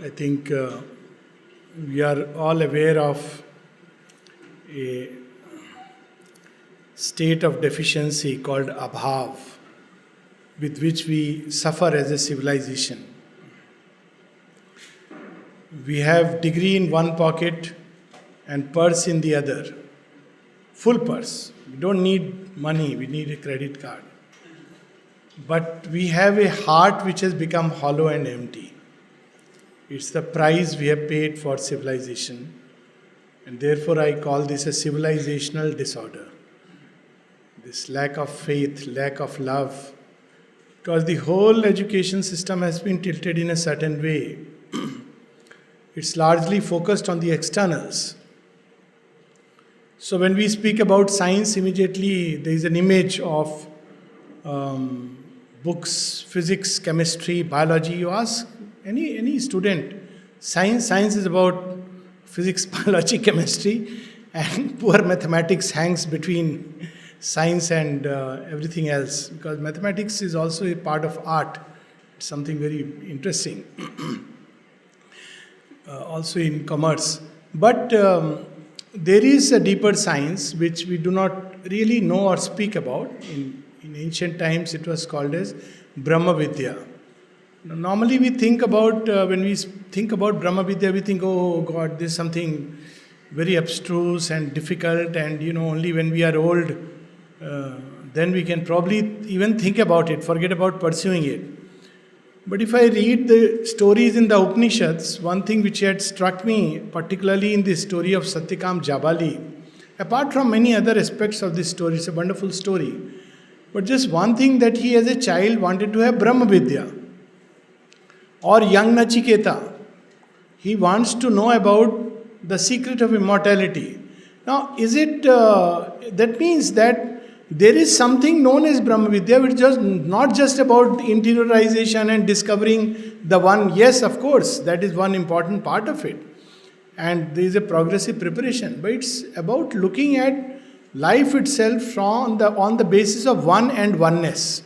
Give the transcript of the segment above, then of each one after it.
I think we are all aware of a state of deficiency called abhav, with which we suffer as a civilization. We have degree in one pocket and purse in the other, full purse. We don't need money, we need a credit card. But we have a heart which has become hollow and empty. It's the price we have paid for civilization, and therefore I call this a civilizational disorder. This lack of faith, lack of love, because the whole education system has been tilted in a certain way. It's largely focused on the externals. So when we speak about science, immediately there is an image of books, physics, chemistry, biology. You ask any student, science is about physics, biology, chemistry, and poor mathematics hangs between science and everything else, because mathematics is also a part of art. It's something very interesting. Also in commerce. But there is a deeper science which we do not really know or speak about. In ancient times it was called as Brahma Vidya. Normally we think about, when we think about Brahma Vidya, we think, oh God, there's something very abstruse and difficult, and only when we are old, then we can probably even think about it, forget about pursuing it. But if I read the stories in the Upanishads, one thing which had struck me, particularly in the story of Satyakam Jabali, apart from many other aspects of this story, it's a wonderful story, but just one thing, that he as a child wanted to have Brahma Vidya. Or young Nachiketa, he wants to know about the secret of immortality. Now, is it, that means that there is something known as Brahma Vidya, which is not just about interiorization and discovering the one. Yes, of course, that is one important part of it. And there is a progressive preparation. But it's about looking at life itself on the basis of one and oneness.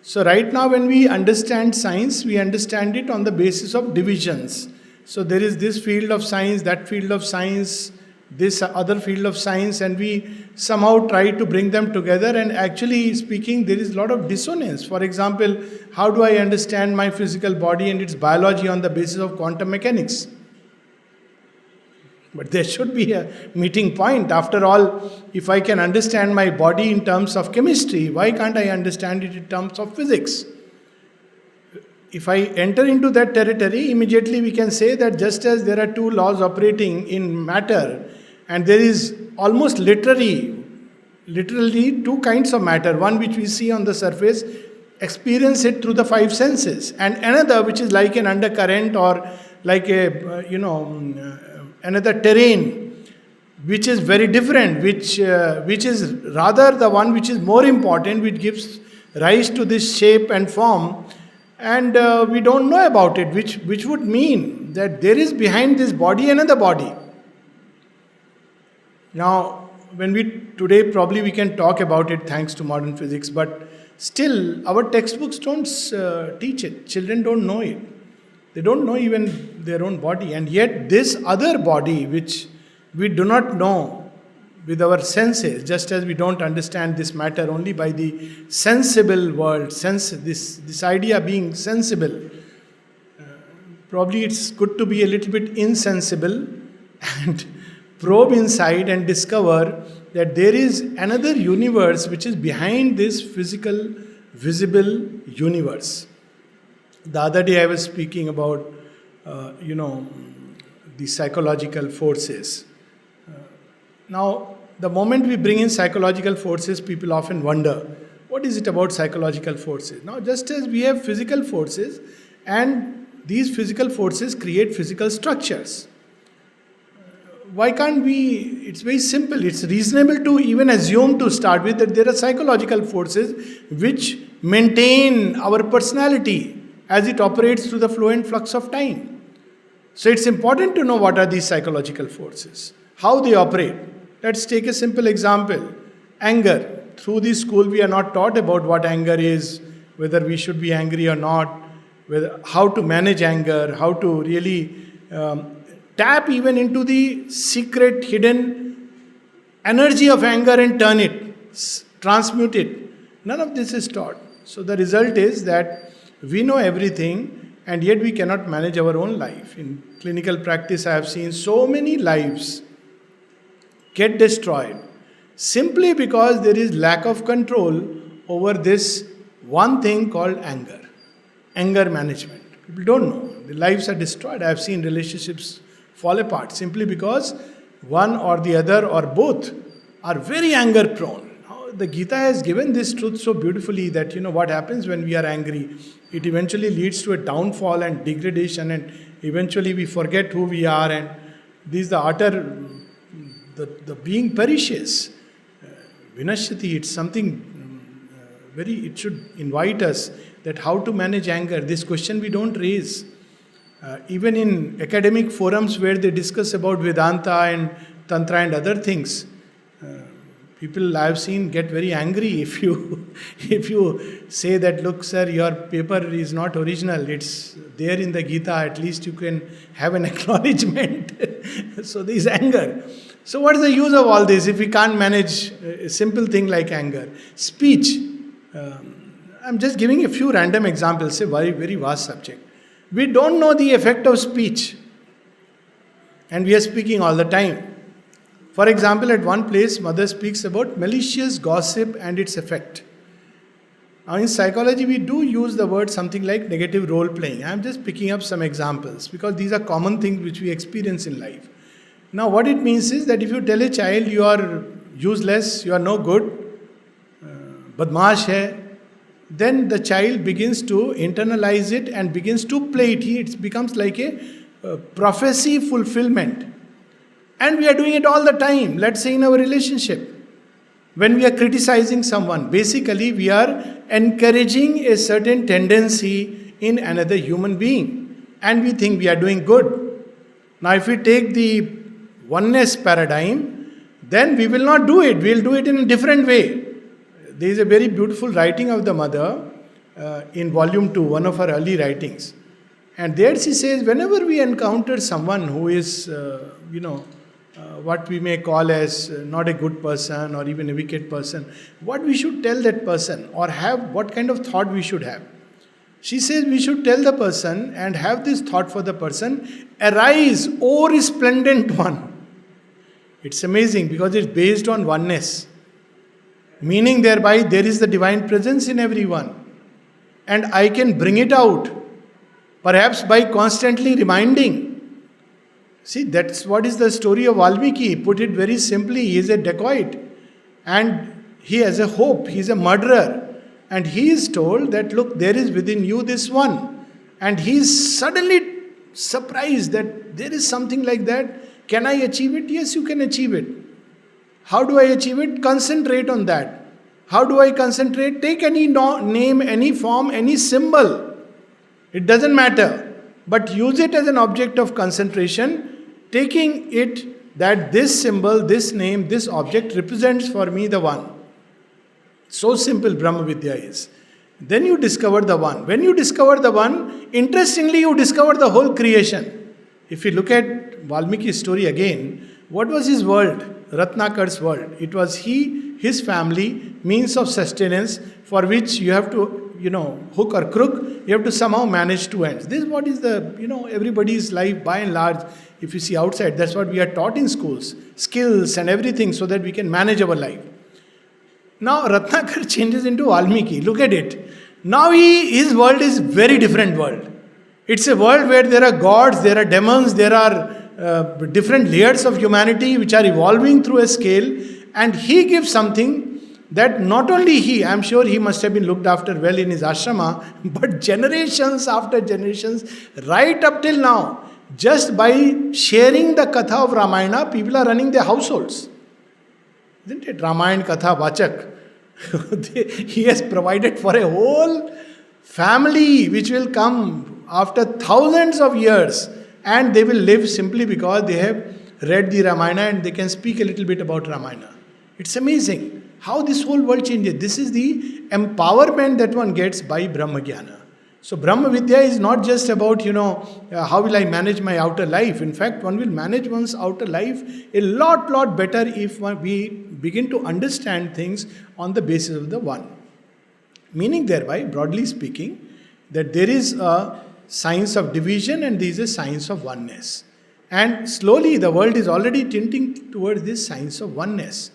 So right now when we understand science, we understand it on the basis of divisions. So there is this field of science, that field of science, this other field of science, and we somehow try to bring them together, and actually speaking, there is a lot of dissonance. For example, how do I understand my physical body and its biology on the basis of quantum mechanics? But there should be a meeting point. After all, if I can understand my body in terms of chemistry, why can't I understand it in terms of physics? If I enter into that territory, immediately we can say that just as there are two laws operating in matter, and there is almost literally two kinds of matter, one which we see on the surface, experience it through the five senses, and another which is like an undercurrent, or like a another terrain, which is very different, which is rather the one which is more important, which gives rise to this shape and form, and we don't know about it, which would mean that there is behind this body another body. Now, today probably we can talk about it thanks to modern physics, but still our textbooks don't teach it. Children don't know it. They don't know even their own body, and yet this other body which we do not know with our senses, just as we don't understand this matter only by the sensible world, this idea being sensible. Probably it's good to be a little bit insensible and probe inside and discover that there is another universe which is behind this physical, visible universe. The other day I was speaking about, the psychological forces. Now, the moment we bring in psychological forces, people often wonder, what is it about psychological forces? Now, just as we have physical forces, and these physical forces create physical structures. Why can't we, it's very simple, it's reasonable to even assume to start with that there are psychological forces which maintain our personality as it operates through the flow and flux of time. So it's important to know what are these psychological forces, how they operate. Let's take a simple example. Anger. Through the school we are not taught about what anger is, whether we should be angry or not. whether how to manage anger, how to really tap even into the secret hidden energy of anger and turn it, transmute it. None of this is taught. So the result is that we know everything and yet we cannot manage our own life. In clinical practice, I have seen so many lives get destroyed simply because there is lack of control over this one thing called anger management. People don't know. The lives are destroyed. I have seen relationships fall apart simply because one or the other or both are very anger prone. Now, the Gita has given this truth so beautifully that what happens when we are angry. It eventually leads to a downfall and degradation, and eventually we forget who we are, and this is the utter, the being perishes. Vinashyati, it's something it should invite us that how to manage anger. This question we don't raise. Even in academic forums where they discuss about Vedanta and Tantra and other things, people I have seen get very angry if you say that, look sir, your paper is not original, it's there in the Gita, at least you can have an acknowledgement. So there is anger. So what is the use of all this if we can't manage a simple thing like anger? Speech. I'm just giving a few random examples, a very, very vast subject. We don't know the effect of speech, and we are speaking all the time. For example, at one place, Mother speaks about malicious gossip and its effect. Now, in psychology, we do use the word something like negative role playing. I'm just picking up some examples because these are common things which we experience in life. Now, what it means is that if you tell a child you are useless, you are no good, badmash hai, then the child begins to internalize it and begins to play it. It becomes like a prophecy fulfillment. And we are doing it all the time. Let's say in our relationship. When we are criticizing someone, basically we are encouraging a certain tendency in another human being. And we think we are doing good. Now if we take the oneness paradigm, then we will not do it. We will do it in a different way. There is a very beautiful writing of the Mother in volume 2, one of her early writings. And there she says, whenever we encounter someone who is, what we may call as not a good person or even a wicked person, what we should tell that person or have, what kind of thought we should have. She says we should tell the person and have this thought for the person, arise, O resplendent one. It's amazing because it's based on oneness. Meaning thereby there is the divine presence in everyone. And I can bring it out. Perhaps by constantly reminding. See, that's what is the story of Valmiki. Put it very simply, he is a dacoit. And he has a hope, he is a murderer. And he is told that, look, there is within you this one. And he is suddenly surprised that there is something like that. Can I achieve it? Yes, you can achieve it. How do I achieve it? Concentrate on that. How do I concentrate? Take any name, any form, any symbol. It doesn't matter. But use it as an object of concentration, taking it that this symbol, this name, this object represents for me the one. So simple Brahma Vidya is. Then you discover the one. When you discover the one, interestingly you discover the whole creation. If you look at Valmiki's story again, what was his world? Ratnakar's world. It was he, his family, means of sustenance for which you have to, hook or crook, you have to somehow manage two ends. This is what is the, everybody's life by and large. If you see outside, that's what we are taught in schools. Skills and everything so that we can manage our life. Now Ratnakar changes into Valmiki. Look at it. Now his world is very different world. It's a world where there are gods, there are demons, there are different layers of humanity which are evolving through a scale, and he gives something that not only he, I'm sure he must have been looked after well in his ashrama, but generations after generations, right up till now, just by sharing the katha of Ramayana, people are running their households. Isn't it? Ramayana Katha Vachak. He has provided for a whole family which will come after thousands of years, and they will live simply because they have read the Ramayana and they can speak a little bit about Ramayana. It's amazing how this whole world changes. This is the empowerment that one gets by Brahma Jnana. So Brahma Vidya is not just about, how will I manage my outer life. In fact, one will manage one's outer life a lot better if we begin to understand things on the basis of the one. Meaning thereby, broadly speaking, that there is a science of division and there is a science of oneness. And slowly the world is already tinting towards this science of oneness.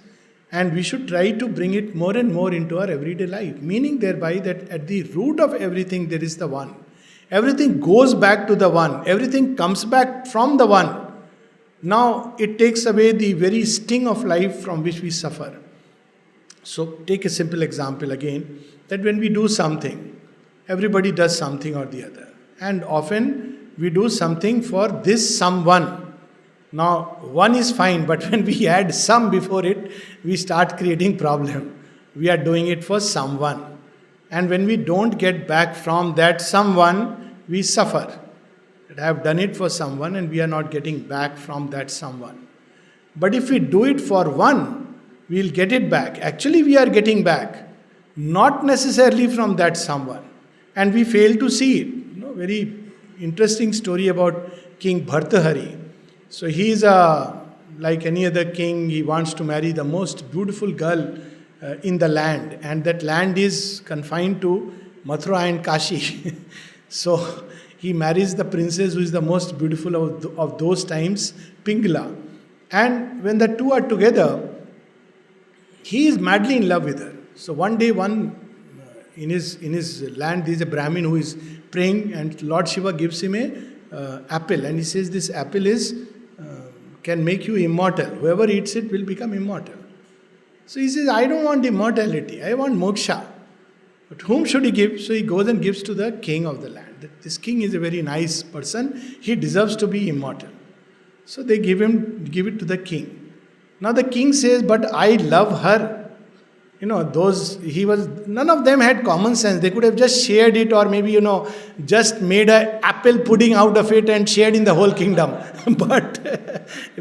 And we should try to bring it more and more into our everyday life. Meaning thereby that at the root of everything there is the one. Everything goes back to the one. Everything comes back from the one. Now it takes away the very sting of life from which we suffer. So take a simple example again, that when we do something, everybody does something or the other. And often we do something for this someone. Now, one is fine, but when we add some before it, we start creating problem. We are doing it for someone. And when we don't get back from that someone, we suffer. That I have done it for someone and we are not getting back from that someone. But if we do it for one, we'll get it back. Actually, we are getting back, not necessarily from that someone. And we fail to see it. Very interesting story about King Bhartahari. So he is like any other king, he wants to marry the most beautiful girl in the land. And that land is confined to Mathura and Kashi. So he marries the princess who is the most beautiful of those times, Pingala. And when the two are together, he is madly in love with her. So one day, in his land, there is a Brahmin who is praying, and Lord Shiva gives him a apple, and he says this apple can make you immortal. Whoever eats it will become immortal. So he says, I don't want immortality, I want moksha. But whom should he give? So he goes and gives to the king of the land. This king is a very nice person, he deserves to be immortal. So they give it to the king. Now the king says, but I love her. None of them had common sense. They could have just shared it, or maybe, just made an apple pudding out of it and shared in the whole kingdom. But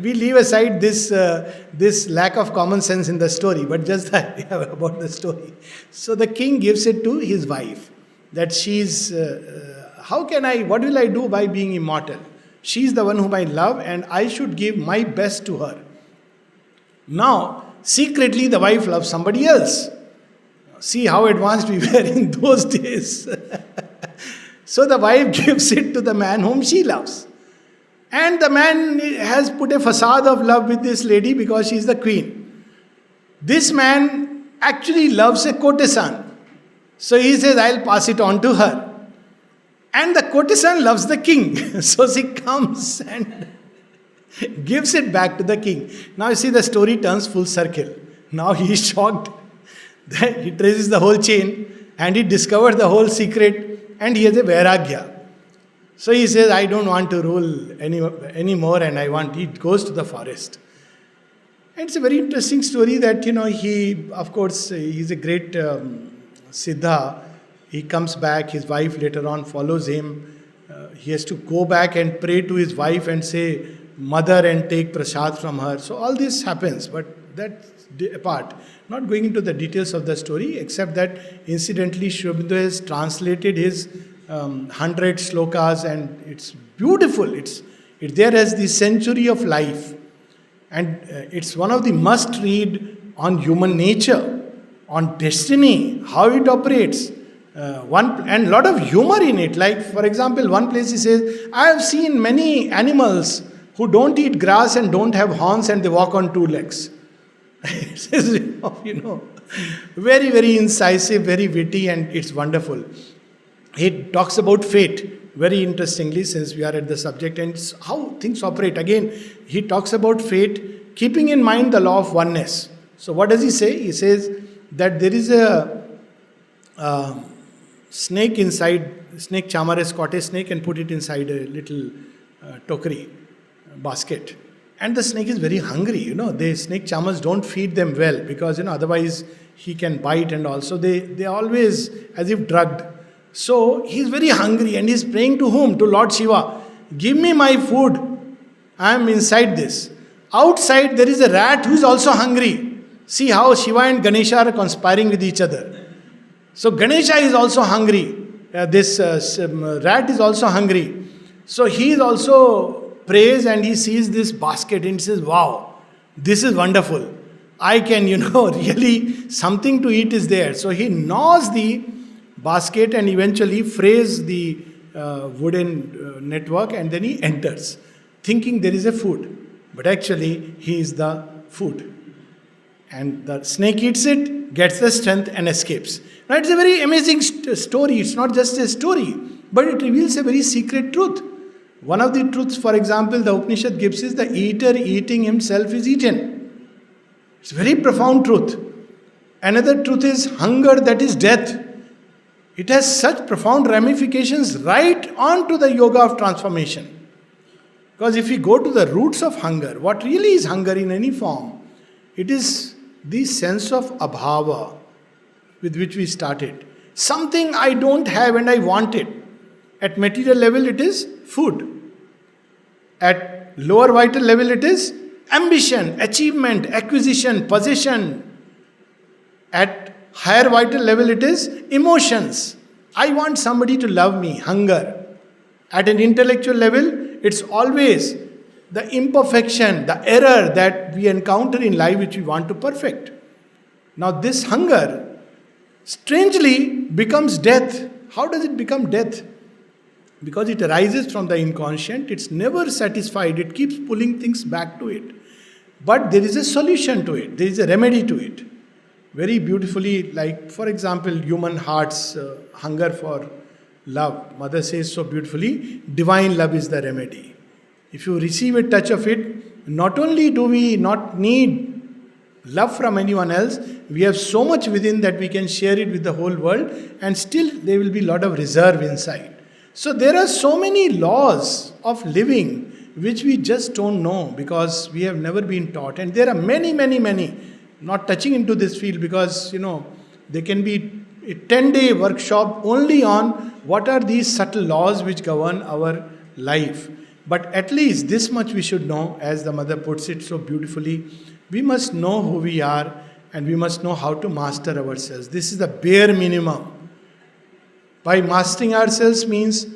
we leave aside this lack of common sense in the story, but just the idea about the story. So the king gives it to his wife, that she's, what will I do by being immortal? She's the one whom I love and I should give my best to her. Now, secretly, the wife loves somebody else. See how advanced we were in those days. So the wife gives it to the man whom she loves. And the man has put a facade of love with this lady because she is the queen. This man actually loves a courtesan. So he says, I'll pass it on to her. And the courtesan loves the king. So she comes and gives it back to the king. Now you see, the story turns full circle. Now he is shocked. He traces the whole chain and he discovers the whole secret, and he has a vairagya. So he says, I don't want to rule anymore, and he goes to the forest. And it's a very interesting story that, he, of course, he's a great Siddha. He comes back, his wife later on follows him. He has to go back and pray to his wife and say, mother, and take prasad from her. So all this happens, but that's apart. Not going into the details of the story, except that incidentally Sri Aurobindo has translated his 100 slokas, and it's beautiful. It's there as the century of life, and it's one of the must read on human nature, on destiny, how it operates. And a lot of humor in it. Like, for example, one place he says, I have seen many animals who don't eat grass and don't have horns and they walk on two legs. It says, very, very incisive, very witty, and it's wonderful. He talks about fate, very interestingly, since we are at the subject, and it's how things operate. Again, he talks about fate, keeping in mind the law of oneness. So what does he say? He says that there is a snake inside, snake charmer has caught a snake and put it inside a little tokri basket. And the snake is very hungry, The snake charmers don't feed them well because, otherwise he can bite, and also they are always as if drugged. So he's very hungry and he's praying to whom? To Lord Shiva. Give me my food. I am inside this. Outside there is a rat who is also hungry. See how Shiva and Ganesha are conspiring with each other. So Ganesha is also hungry. rat is also hungry. So he is also prays and he sees this basket and he says, wow, this is wonderful. I can, really something to eat is there. So he gnaws the basket and eventually frays the wooden network and then he enters, thinking there is a food. But actually, he is the food. And the snake eats it, gets the strength and escapes. Now it's a very amazing story. It's not just a story, but it reveals a very secret truth. One of the truths, for example, the Upanishad gives is the eater eating himself is eaten. It's a very profound truth. Another truth is hunger, that is death. It has such profound ramifications right on to the yoga of transformation. Because if we go to the roots of hunger, what really is hunger in any form? It is the sense of abhava with which we started. Something I don't have and I want it. At material level, it is food. At lower vital level, it is ambition, achievement, acquisition, possession. At higher vital level, it is emotions. I want somebody to love me, hunger. At an intellectual level, it's always the imperfection, the error that we encounter in life which we want to perfect. Now, this hunger strangely becomes death. How does it become death? Because it arises from the inconscient, it's never satisfied, it keeps pulling things back to it. But there is a solution to it, there is a remedy to it. Very beautifully, like for example, human heart's hunger for love. Mother says so beautifully, divine love is the remedy. If you receive a touch of it, not only do we not need love from anyone else, we have so much within that we can share it with the whole world, and still there will be a lot of reserve inside. So there are so many laws of living which we just don't know because we have never been taught. And there are many, many, many, not touching into this field because, there can be a 10-day workshop only on what are these subtle laws which govern our life. But at least this much we should know, as the mother puts it so beautifully, we must know who we are and we must know how to master ourselves. This is the bare minimum. By mastering ourselves means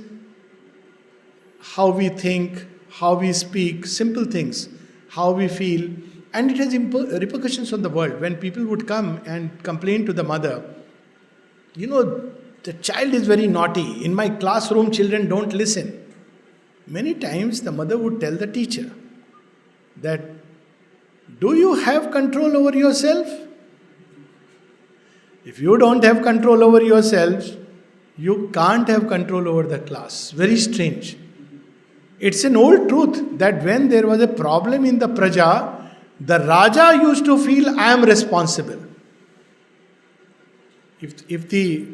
how we think, how we speak, simple things, how we feel, and it has repercussions on the world. When people would come and complain to the mother, the child is very naughty. In my classroom, children don't listen. Many times the mother would tell the teacher that, do you have control over yourself? If you don't have control over yourself, you can't have control over the class. Very strange. It's an old truth that when there was a problem in the praja, the Raja used to feel, I am responsible. If the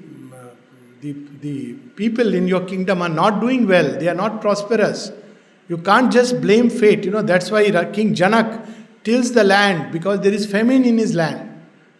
people in your kingdom are not doing well, they are not prosperous, you can't just blame fate. That's why King Janak tills the land because there is famine in his land.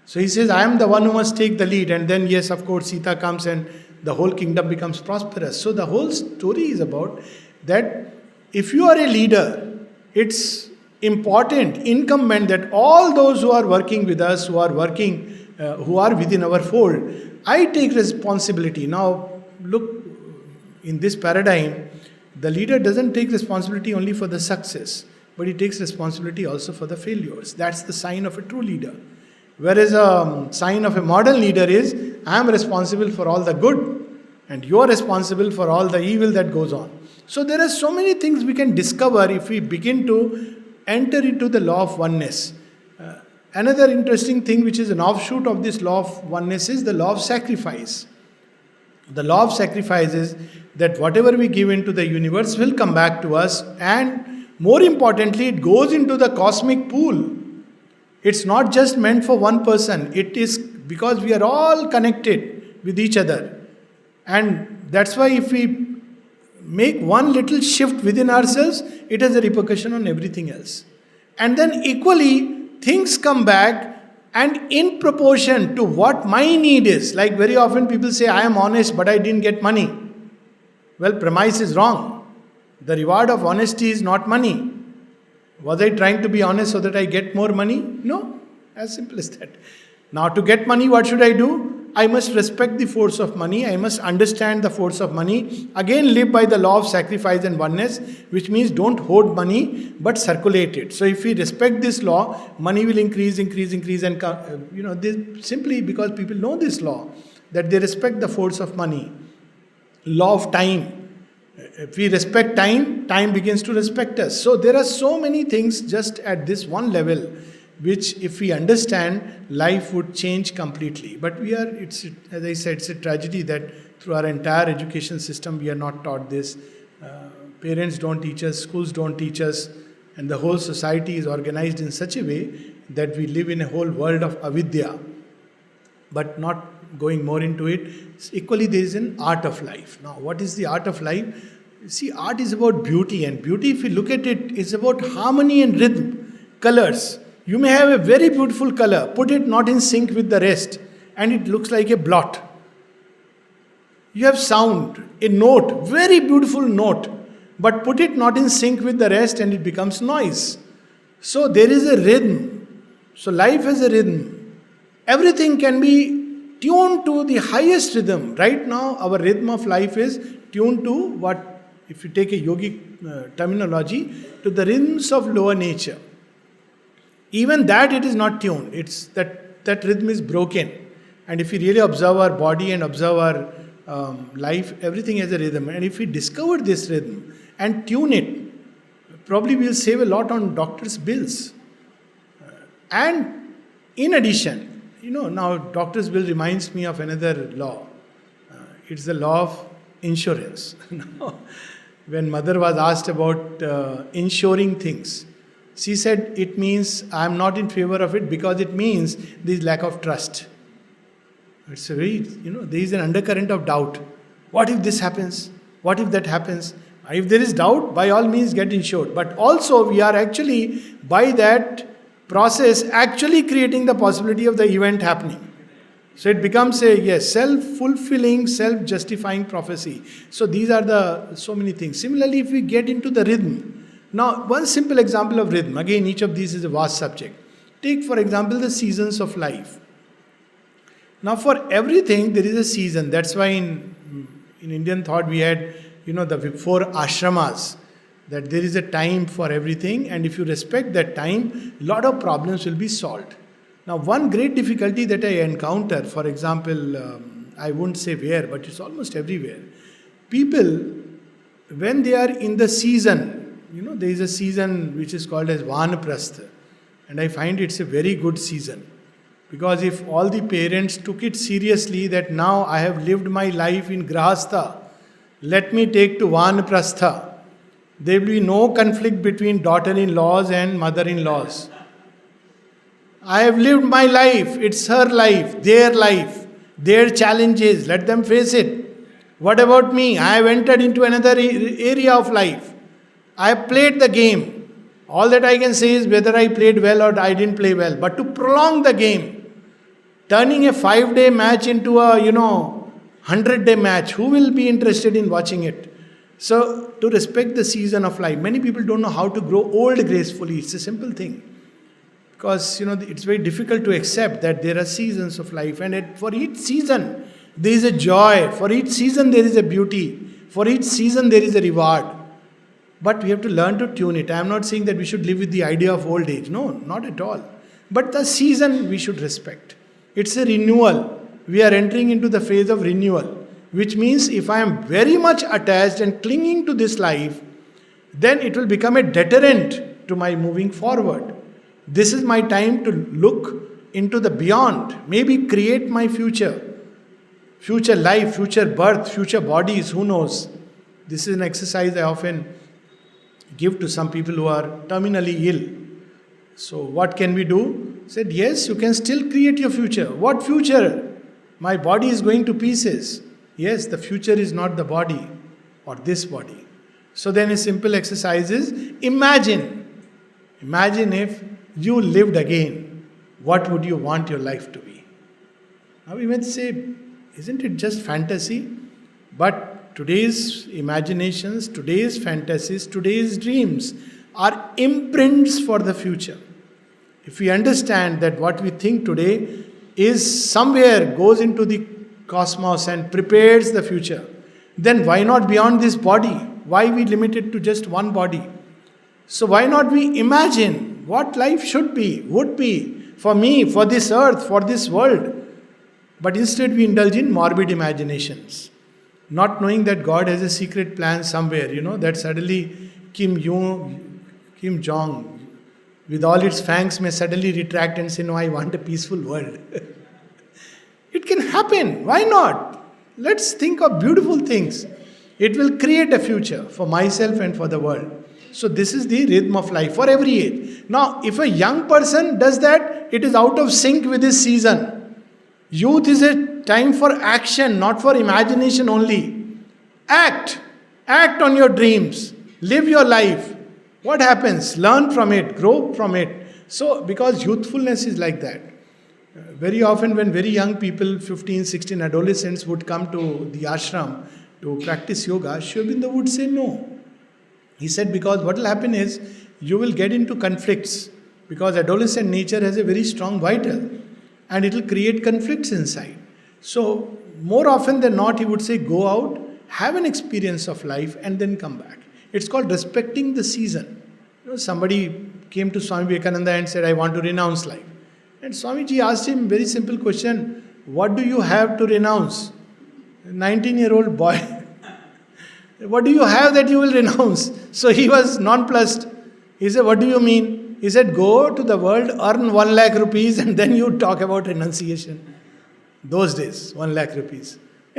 So he says, I am the one who must take the lead. And then, yes, of course, Sita comes and the whole kingdom becomes prosperous. So the whole story is about that if you are a leader, it's important, incumbent that all those who are working with us, who are within our fold, I take responsibility. Now, look, in this paradigm, the leader doesn't take responsibility only for the success, but he takes responsibility also for the failures. That's the sign of a true leader. Whereas a sign of a modern leader is, I am responsible for all the good, and you are responsible for all the evil that goes on. So there are so many things we can discover if we begin to enter into the law of oneness. Another interesting thing which is an offshoot of this law of oneness is the law of sacrifice. The law of sacrifice is that whatever we give into the universe will come back to us, and more importantly, it goes into the cosmic pool. It's not just meant for one person. It is because we are all connected with each other. And that's why if we make one little shift within ourselves, it has a repercussion on everything else. And then equally, things come back, and in proportion to what my need is. Like very often people say, I am honest but I didn't get money. Well, premise is wrong. The reward of honesty is not money. Was I trying to be honest so that I get more money? No. As simple as that. Now to get money, what should I do? I must respect the force of money. I must understand the force of money. Again, live by the law of sacrifice and oneness, which means don't hoard money, but circulate it. So if we respect this law, money will increase, and simply because people know this law, that they respect the force of money. Law of time. If we respect time, time begins to respect us. So there are so many things just at this one level, which if we understand, life would change completely. But as I said, it's a tragedy that through our entire education system, we are not taught this. Parents don't teach us, schools don't teach us, and the whole society is organized in such a way that we live in a whole world of avidya. But not going more into it, equally there is an art of life. Now, what is the art of life? See, art is about beauty, and beauty, if you look at it, is about harmony and rhythm, colors. You may have a very beautiful color, put it not in sync with the rest, and it looks like a blot. You have sound, a note, very beautiful note, but put it not in sync with the rest and it becomes noise. So there is a rhythm. So life has a rhythm. Everything can be tuned to the highest rhythm. Right now, our rhythm of life is tuned to what, if you take a yogic terminology, to the rhythms of lower nature. Even that it is not tuned. It's that rhythm is broken. And if we really observe our body and observe our life, everything has a rhythm. And if we discover this rhythm and tune it, probably we'll save a lot on doctors' bills. And in addition, now doctors' bill reminds me of another law. It's the law of insurance. When mother was asked about insuring things, she said, it means I'm not in favor of it because it means there is lack of trust. It's a very, there is an undercurrent of doubt. What if this happens? What if that happens? If there is doubt, by all means get insured. But also we are actually, by that process, actually creating the possibility of the event happening. So it becomes a self-fulfilling, self-justifying prophecy. So these are so many things. Similarly, if we get into the rhythm. Now, one simple example of rhythm. Again, each of these is a vast subject. Take, for example, the seasons of life. Now, for everything, there is a season. That's why in Indian thought, we had, the 4 ashramas. That there is a time for everything. And if you respect that time, a lot of problems will be solved. Now, one great difficulty that I encounter, for example, I won't say where, but it's almost everywhere. People, when they are in the season, there is a season which is called as Vanaprastha. And I find it's a very good season. Because if all the parents took it seriously that now I have lived my life in Grahastha, let me take to Vanaprastha, there will be no conflict between daughter-in-laws and mother-in-laws. I have lived my life, it's her life, their challenges, let them face it. What about me? I have entered into another area of life. I have played the game. All that I can say is whether I played well or I didn't play well. But to prolong the game, turning a 5-day match into a 100-day match, who will be interested in watching it? So to respect the season of life, many people don't know how to grow old gracefully. It's a simple thing. Because it's very difficult to accept that there are seasons of life, and for each season there is a joy, for each season there is a beauty, for each season there is a reward. But we have to learn to tune it. I am not saying that we should live with the idea of old age. No, not at all. But the season we should respect. It's a renewal. We are entering into the phase of renewal, which means if I am very much attached and clinging to this life, then it will become a deterrent to my moving forward. This is my time to look into the beyond, maybe create my future life, future birth, future bodies, who knows. This is an exercise I often give to some people who are terminally ill. So what can we do? Said, yes, you can still create your future. What future? My body is going to pieces. Yes, the future is not the body or this body. So then a simple exercise is, imagine if you lived again, what would you want your life to be? Now we might say, isn't it just fantasy? But today's imaginations, today's fantasies, today's dreams are imprints for the future. If we understand that what we think today is somewhere, goes into the cosmos and prepares the future, then why not beyond this body? Why we limit it to just one body? So why not we imagine what life should be, would be, for me, for this earth, for this world? But instead we indulge in morbid imaginations, not knowing that God has a secret plan somewhere, that suddenly Kim Jong, with all its fangs, may suddenly retract and say, no, I want a peaceful world. It can happen. Why not? Let's think of beautiful things. It will create a future for myself and for the world. So this is the rhythm of life for every age. Now, if a young person does that, it is out of sync with his season. Youth is a time for action, not for imagination only. Act. Act on your dreams. Live your life. What happens? Learn from it. Grow from it. So, because youthfulness is like that. Very often when very young people, 15, 16 adolescents would come to the ashram to practice yoga, Sri Aurobindo would say no. He said, because what will happen is, you will get into conflicts. Because adolescent nature has a very strong vital. And it will create conflicts inside. So, more often than not, he would say, go out, have an experience of life and then come back. It's called respecting the season. Somebody came to Swami Vivekananda and said, I want to renounce life. And Swamiji asked him very simple question, what do you have to renounce? A 19-year-old boy. What do you have that you will renounce? So he was nonplussed. He said, what do you mean? He said, go to the world, earn 1 lakh rupees and then you talk about renunciation. Those days, 1 lakh rupees.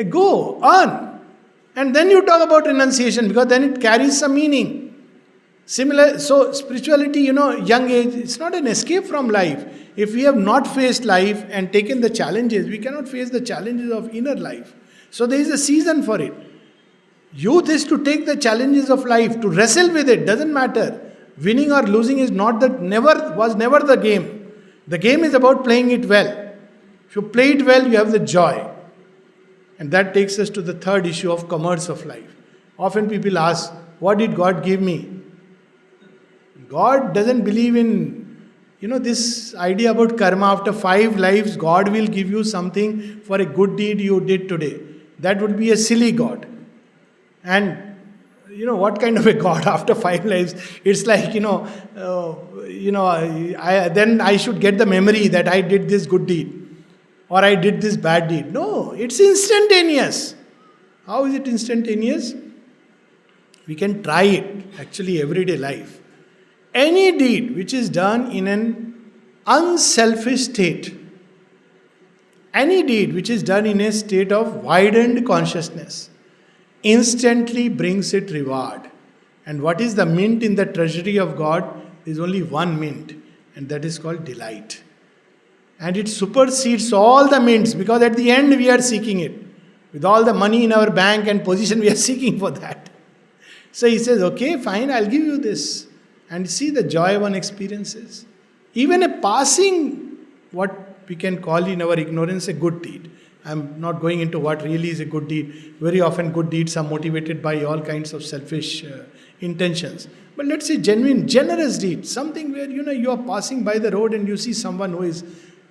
Go, earn. And then you talk about renunciation because then it carries some meaning. Similar, so spirituality, young age, it's not an escape from life. If we have not faced life and taken the challenges, we cannot face the challenges of inner life. So there is a season for it. Youth is to take the challenges of life, to wrestle with it, doesn't matter. Winning or losing is not was never the game. The game is about playing it well. If you play it well, you have the joy. And that takes us to the third issue of commerce of life. Often people ask, what did God give me? God doesn't believe in, this idea about karma. After 5 lives, God will give you something for a good deed you did today. That would be a silly God. And, what kind of a God after 5 lives? It's like, then I should get the memory that I did this good deed. Or I did this bad deed. No, it's instantaneous. How is it instantaneous? We can try it, actually, everyday life. Any deed which is done in an unselfish state, any deed which is done in a state of widened consciousness, instantly brings it reward. And what is the mint in the treasury of God? There is only one mint, and that is called delight. And it supersedes all the mints, because at the end we are seeking it. With all the money in our bank and position, we are seeking for that. So he says, okay, fine, I'll give you this. And see the joy one experiences. Even a passing, what we can call in our ignorance, a good deed. I'm not going into what really is a good deed. Very often good deeds are motivated by all kinds of selfish intentions. But let's say genuine, generous deed. Something where, you are passing by the road and you see someone who is,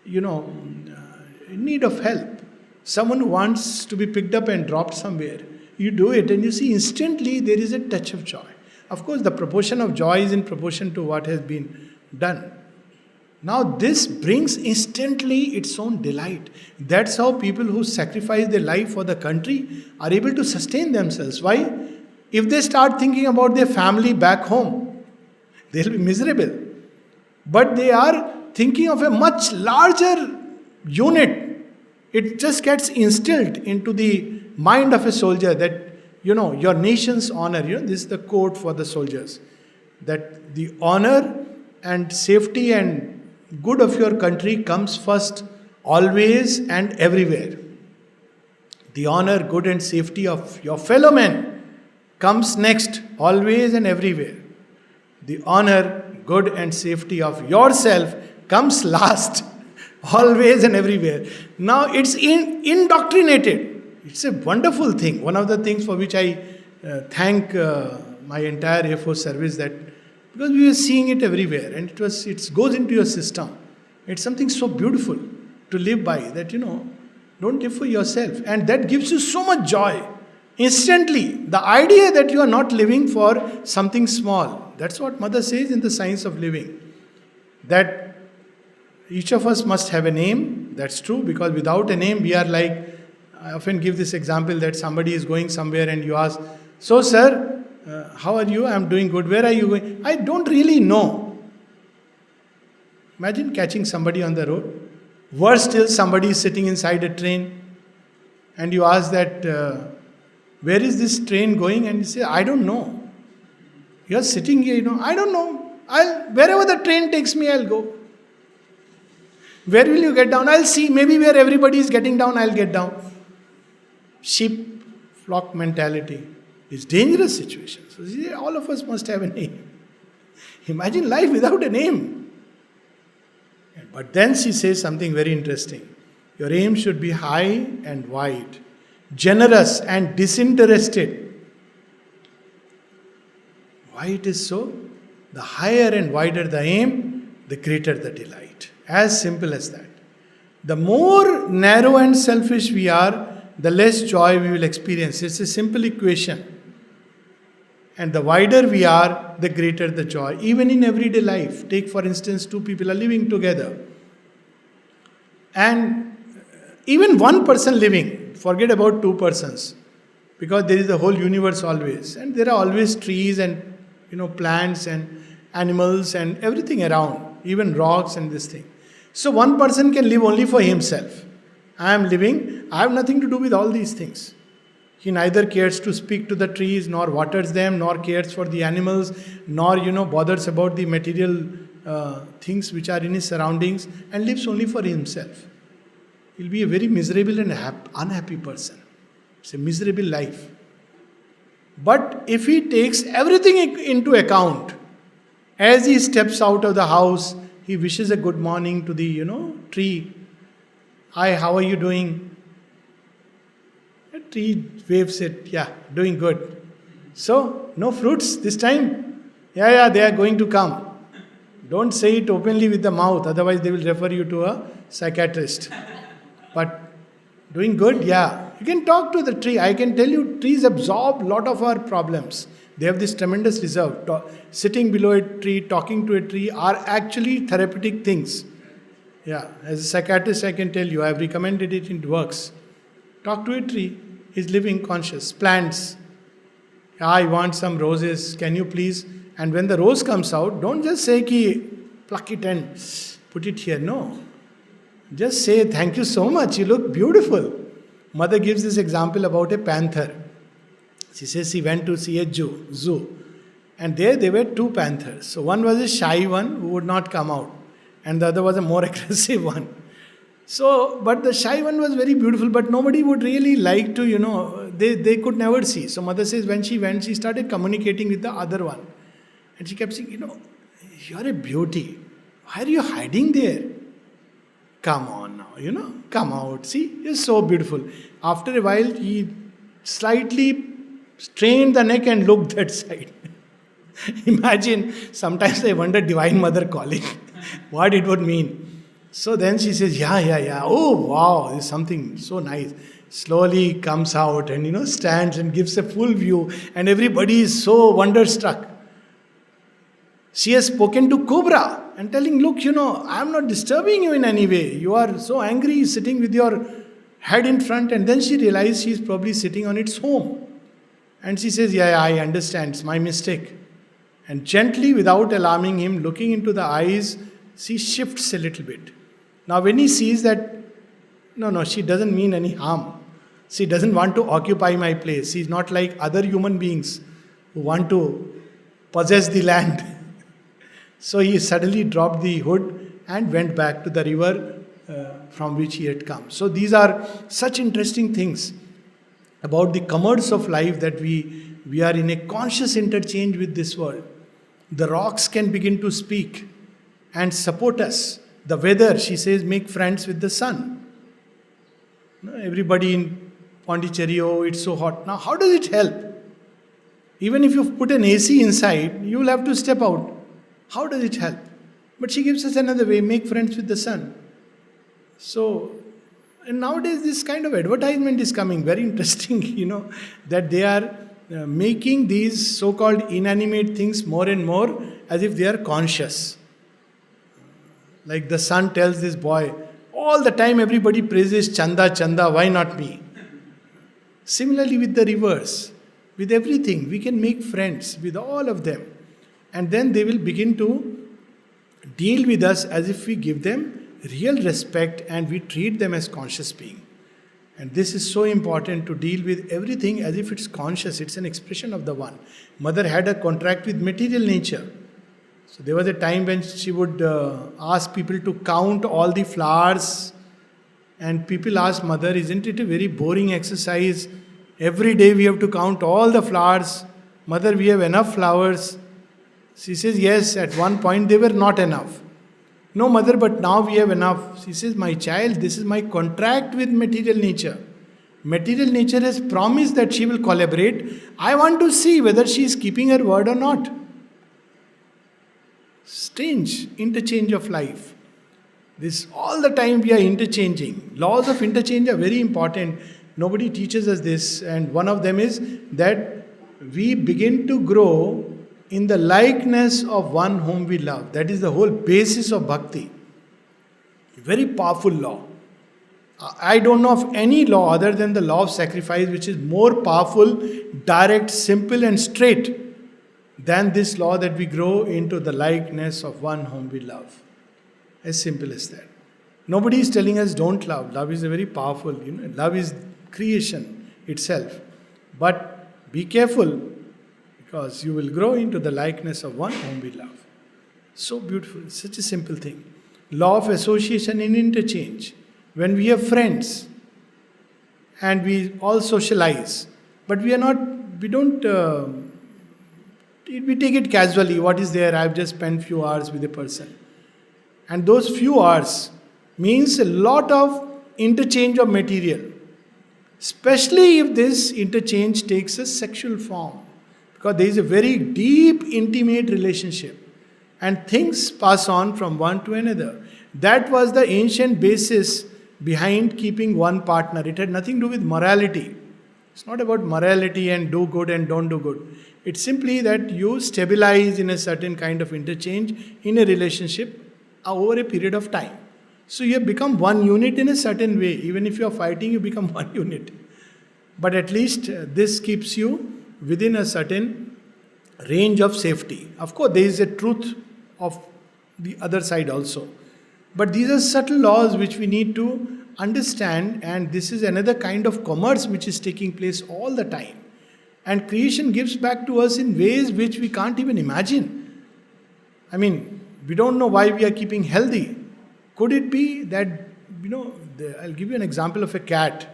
in need of help. Someone who wants to be picked up and dropped somewhere. You do it and you see instantly there is a touch of joy. Of course, the proportion of joy is in proportion to what has been done. Now, this brings instantly its own delight. That's how people who sacrifice their life for the country are able to sustain themselves. Why? If they start thinking about their family back home, they'll be miserable. But they are thinking of a much larger unit. It just gets instilled into the mind of a soldier that your nation's honor, this is the code for the soldiers, that the honor and safety and good of your country comes first, always and everywhere. The honor, good and safety of your fellow men comes next, always and everywhere. The honor, good and safety of yourself comes last, always and everywhere. Now it's indoctrinated. It's a wonderful thing. One of the things for which I thank my entire Air Force service, that because we were seeing it everywhere and it goes into your system. It's something so beautiful. to live by. That, don't live for yourself. And that gives you so much joy. Instantly, the idea that you are not living for something small. That's what Mother says in the Science of Living. That each of us must have a name. That's true, because without a name, we are like, I often give this example that somebody is going somewhere and you ask, so sir, how are you? I'm doing good. Where are you going? I don't really know. Imagine catching somebody on the road. Worse still, somebody is sitting inside a train and you ask that, where is this train going? And you say, I don't know. You're sitting here, I don't know. Wherever the train takes me, I'll go. Where will you get down? I'll see. Maybe where everybody is getting down, I'll get down. Sheep flock mentality is dangerous situation. So see, all of us must have a name. Imagine life without a name. But then she says something very interesting. Your aim should be high and wide, generous and disinterested. Why it is so? The higher and wider the aim, the greater the delight. As simple as that. The more narrow and selfish we are, the less joy we will experience. It's a simple equation. And the wider we are, the greater the joy. Even in everyday life. Take for instance, two people are living together. And even one person living, forget about two persons. Because there is the whole universe always. And there are always trees and plants and animals and everything around. Even rocks and this thing. So one person can live only for himself. I am living, I have nothing to do with all these things. He neither cares to speak to the trees, nor waters them, nor cares for the animals, nor, bothers about the material things which are in his surroundings, and lives only for himself. He'll be a very miserable and unhappy person. It's a miserable life. But if he takes everything into account, as he steps out of the house, he wishes a good morning to the, tree. Hi, how are you doing? The tree waves it, yeah, doing good. So, no fruits this time? Yeah, they are going to come. Don't say it openly with the mouth, otherwise they will refer you to a psychiatrist. But doing good, yeah. You can talk to the tree. I can tell you, trees absorb a lot of our problems. They have this tremendous reserve. Sitting below a tree, talking to a tree are actually therapeutic things. Yeah, as a psychiatrist I can tell you, I have recommended it, it works. Talk to a tree, he's living conscious. Plants, I want some roses, can you please? And when the rose comes out, don't just say ki pluck it and put it here, no. Just say thank you so much, you look beautiful. Mother gives this example about a panther. She says she went to see a zoo. And there were two panthers. So one was a shy one who would not come out. And the other was a more aggressive one. So, but the shy one was very beautiful, but nobody would really like to, they could never see. So mother says when she went, she started communicating with the other one. And she kept saying, you're a beauty. Why are you hiding there? Come on now, come out. See, you're so beautiful. After a while, he slightly strained the neck and looked that side. Imagine, sometimes I wonder Divine Mother calling. What it would mean. So then she says, yeah. Oh, wow, there's something so nice. Slowly comes out and, stands and gives a full view. And everybody is so wonderstruck. She has spoken to Cobra and telling, look, I'm not disturbing you in any way. You are so angry sitting with your head in front. And then she realized she's probably sitting on its home. And she says, yeah, I understand. It's my mistake. And gently, without alarming him, looking into the eyes, she shifts a little bit. Now when he sees that, no, she doesn't mean any harm. She doesn't want to occupy my place. She's not like other human beings who want to possess the land. So he suddenly dropped the hood and went back to the river from which he had come. So these are such interesting things about the commerce of life, that we are in a conscious interchange with this world. The rocks can begin to speak and support us. The weather, she says, make friends with the sun. Everybody in Pondicherry, oh, it's so hot. Now, how does it help? Even if you put an AC inside, you will have to step out. How does it help? But she gives us another way, make friends with the sun. So, and nowadays this kind of advertisement is coming very interesting, that they are making these so-called inanimate things more and more as if they are conscious. Like the son tells this boy, all the time everybody praises Chanda, Chanda, why not me? Similarly with the reverse, with everything, we can make friends with all of them. And then they will begin to deal with us as if we give them real respect and we treat them as conscious being. And this is so important, to deal with everything as if it's conscious, it's an expression of the one. Mother had a contract with material nature. So there was a time when she would ask people to count all the flowers, and people asked Mother, isn't it a very boring exercise? Every day we have to count all the flowers. Mother, we have enough flowers. She says, yes, at one point they were not enough. No, Mother, but now we have enough. She says, my child, this is my contract with material nature. Material nature has promised that she will collaborate. I want to see whether she is keeping her word or not. Strange interchange of life. This all the time we are interchanging. Laws of interchange are very important. Nobody teaches us this, and one of them is that we begin to grow in the likeness of one whom we love. That is the whole basis of bhakti. Very powerful law. I don't know of any law other than the law of sacrifice which is more powerful, direct, simple and straight than this law that we grow into the likeness of one whom we love. As simple as that. Nobody is telling us don't love. Love is a very powerful, love is creation itself. But be careful, because you will grow into the likeness of one whom we love. So beautiful, such a simple thing. Law of association and interchange. When we have friends and we all socialize, but we take it casually. What is there? I've just spent few hours with a person. And those few hours means a lot of interchange of material. Especially if this interchange takes a sexual form. Because there is a very deep, intimate relationship. And things pass on from one to another. That was the ancient basis behind keeping one partner. It had nothing to do with morality. It's not about morality and do good and don't do good. It's simply that you stabilize in a certain kind of interchange in a relationship over a period of time. So you have become one unit in a certain way. Even if you are fighting, you become one unit. But at least this keeps you within a certain range of safety. Of course, there is a truth of the other side also. But these are subtle laws which we need to understand, and this is another kind of commerce which is taking place all the time. And creation gives back to us in ways which we can't even imagine. I mean, we don't know why we are keeping healthy. Could it be that, I'll give you an example of a cat.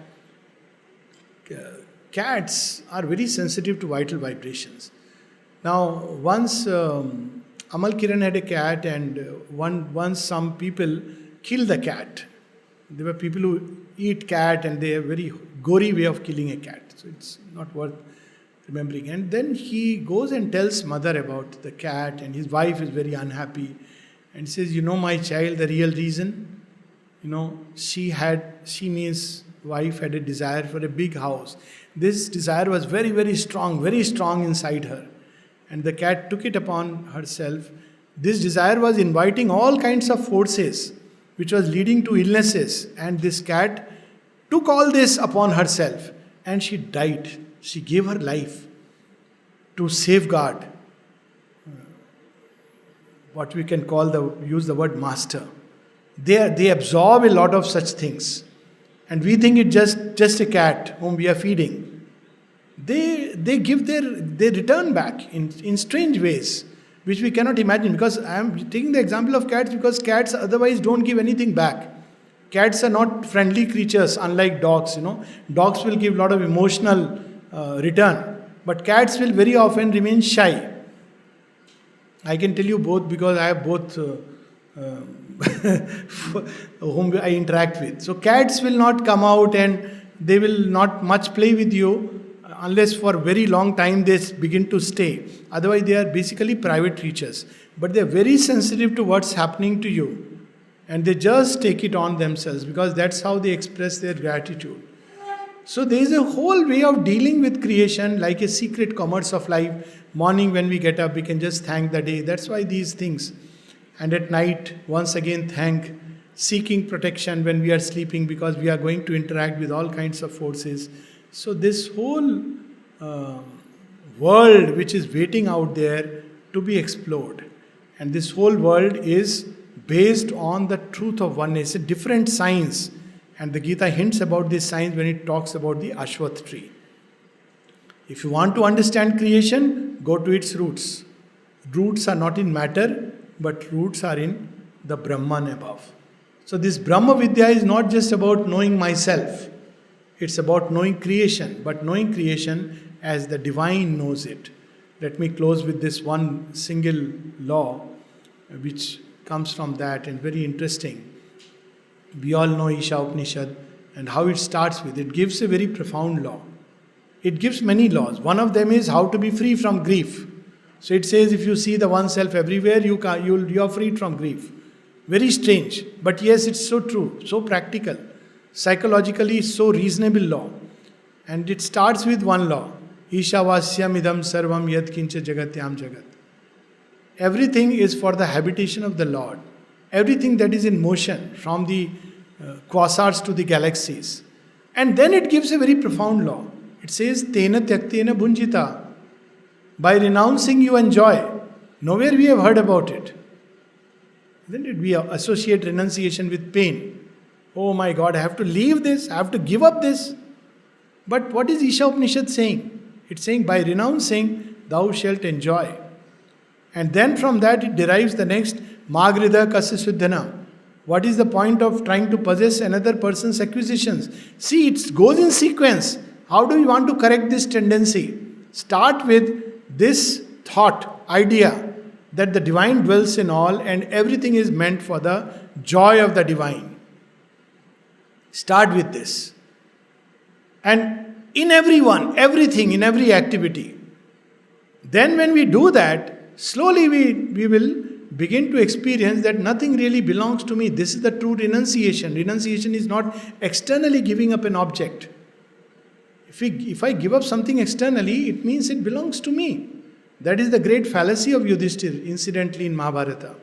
Cats are very sensitive to vital vibrations. Now, once Amal Kiran had a cat, and once some people killed the cat. There were people who eat cat, and they have a very gory way of killing a cat. So it's not worth remembering. And then he goes and tells mother about the cat, and his wife is very unhappy and says, my child, the real reason, she means wife had a desire for a big house. This desire was very, very strong inside her. And the cat took it upon herself. This desire was inviting all kinds of forces, which was leading to illnesses. And this cat took all this upon herself. And she died. She gave her life to safeguard what we can use the word master. They absorb a lot of such things. And we think it's just a cat whom we are feeding. They return back in strange ways, which we cannot imagine. Because I am taking the example of cats because cats otherwise don't give anything back. Cats are not friendly creatures, unlike dogs. Dogs will give a lot of emotional return, but cats will very often remain shy. I can tell you both because I have both whom I interact with. So cats will not come out and they will not much play with you unless for very long time they begin to stay. Otherwise they are basically private creatures. But they are very sensitive to what's happening to you. and they just take it on themselves because that's how they express their gratitude. So there is a whole way of dealing with creation, like a secret commerce of life. Morning when we get up, we can just thank the day. That's why these things. And at night, once again, thank, seeking protection when we are sleeping because we are going to interact with all kinds of forces. So this whole uh, world which is waiting out there to be explored. And this whole world is based on the truth of oneness, a different science. And the Gita hints about this science when it talks about the Ashwath tree. If you want to understand creation, go to its roots. Roots are not in matter, but roots are in the Brahman above. So this Brahma Vidya is not just about knowing myself. It's about knowing creation, but knowing creation as the divine knows it. Let me close with this one single law, which comes from that and very interesting. We all know Isha Upanishad and how it starts with. It gives a very profound law. It gives many laws. One of them is how to be free from grief. So it says if you see the oneself everywhere, you are freed from grief. Very strange. But yes, it's so true, so practical. Psychologically, so reasonable law. And it starts with one law. Ishavasyam idam sarvam yad kincha jagatyam jagat. Everything is for the habitation of the Lord. Everything that is in motion, from the quasars to the galaxies. And then it gives a very profound law. It says, Tena tyaktena bhunjita. By renouncing, you enjoy. Nowhere we have heard about it. Isn't it? We associate renunciation with pain. Oh my God, I have to leave this, I have to give up this. But what is Isha Upanishad saying? It's saying, by renouncing, thou shalt enjoy. And then from that it derives the next Magrida Kasasuddhana. What is the point of trying to possess another person's acquisitions? See, it goes in sequence. How do we want to correct this tendency? Start with this thought, idea, that the divine dwells in all and everything is meant for the joy of the divine. Start with this. And in everyone, everything, in every activity. Then when we do that, slowly we will begin to experience that nothing really belongs to me. This is the true renunciation. Renunciation is not externally giving up an object. If I give up something externally, it means it belongs to me. That is the great fallacy of Yudhishthir, incidentally in Mahabharata.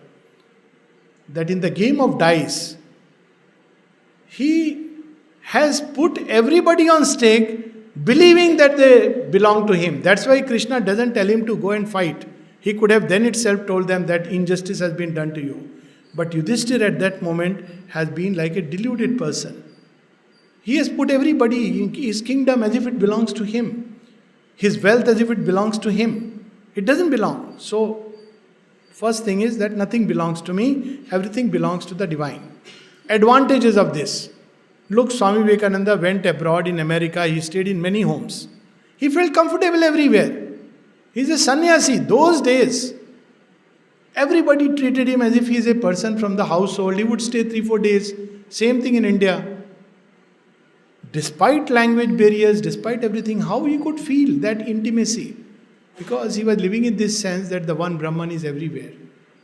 That in the game of dice, he has put everybody on stake, believing that they belong to him. That's why Krishna doesn't tell him to go and fight. He could have then itself told them that injustice has been done to you. But Yudhishthir at that moment has been like a deluded person. He has put everybody in his kingdom as if it belongs to him. His wealth as if it belongs to him. It doesn't belong. So, first thing is that nothing belongs to me. Everything belongs to the divine. Advantages of this. Look, Swami Vivekananda went abroad in America. He stayed in many homes. He felt comfortable everywhere. He's a sannyasi. Those days, everybody treated him as if he is a person from the household. He would stay 3-4 days. Same thing in India. Despite language barriers, despite everything, how he could feel that intimacy? Because he was living in this sense that the one Brahman is everywhere.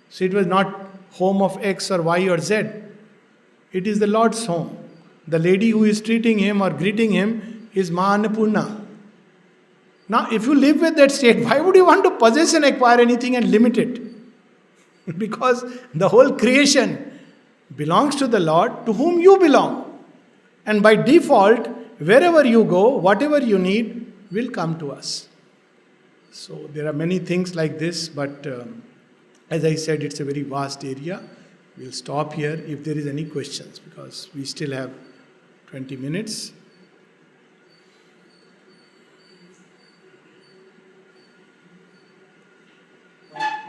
So it was not home of X or Y or Z. It is the Lord's home. The lady who is treating him or greeting him is Ma Annapurna. Now, if you live with that state, why would you want to possess and acquire anything and limit it? Because the whole creation belongs to the Lord, to whom you belong. And by default, wherever you go, whatever you need will come to us. So there are many things like this, but as I said, it's a very vast area. We'll stop here if there is any questions, because we still have 20 minutes.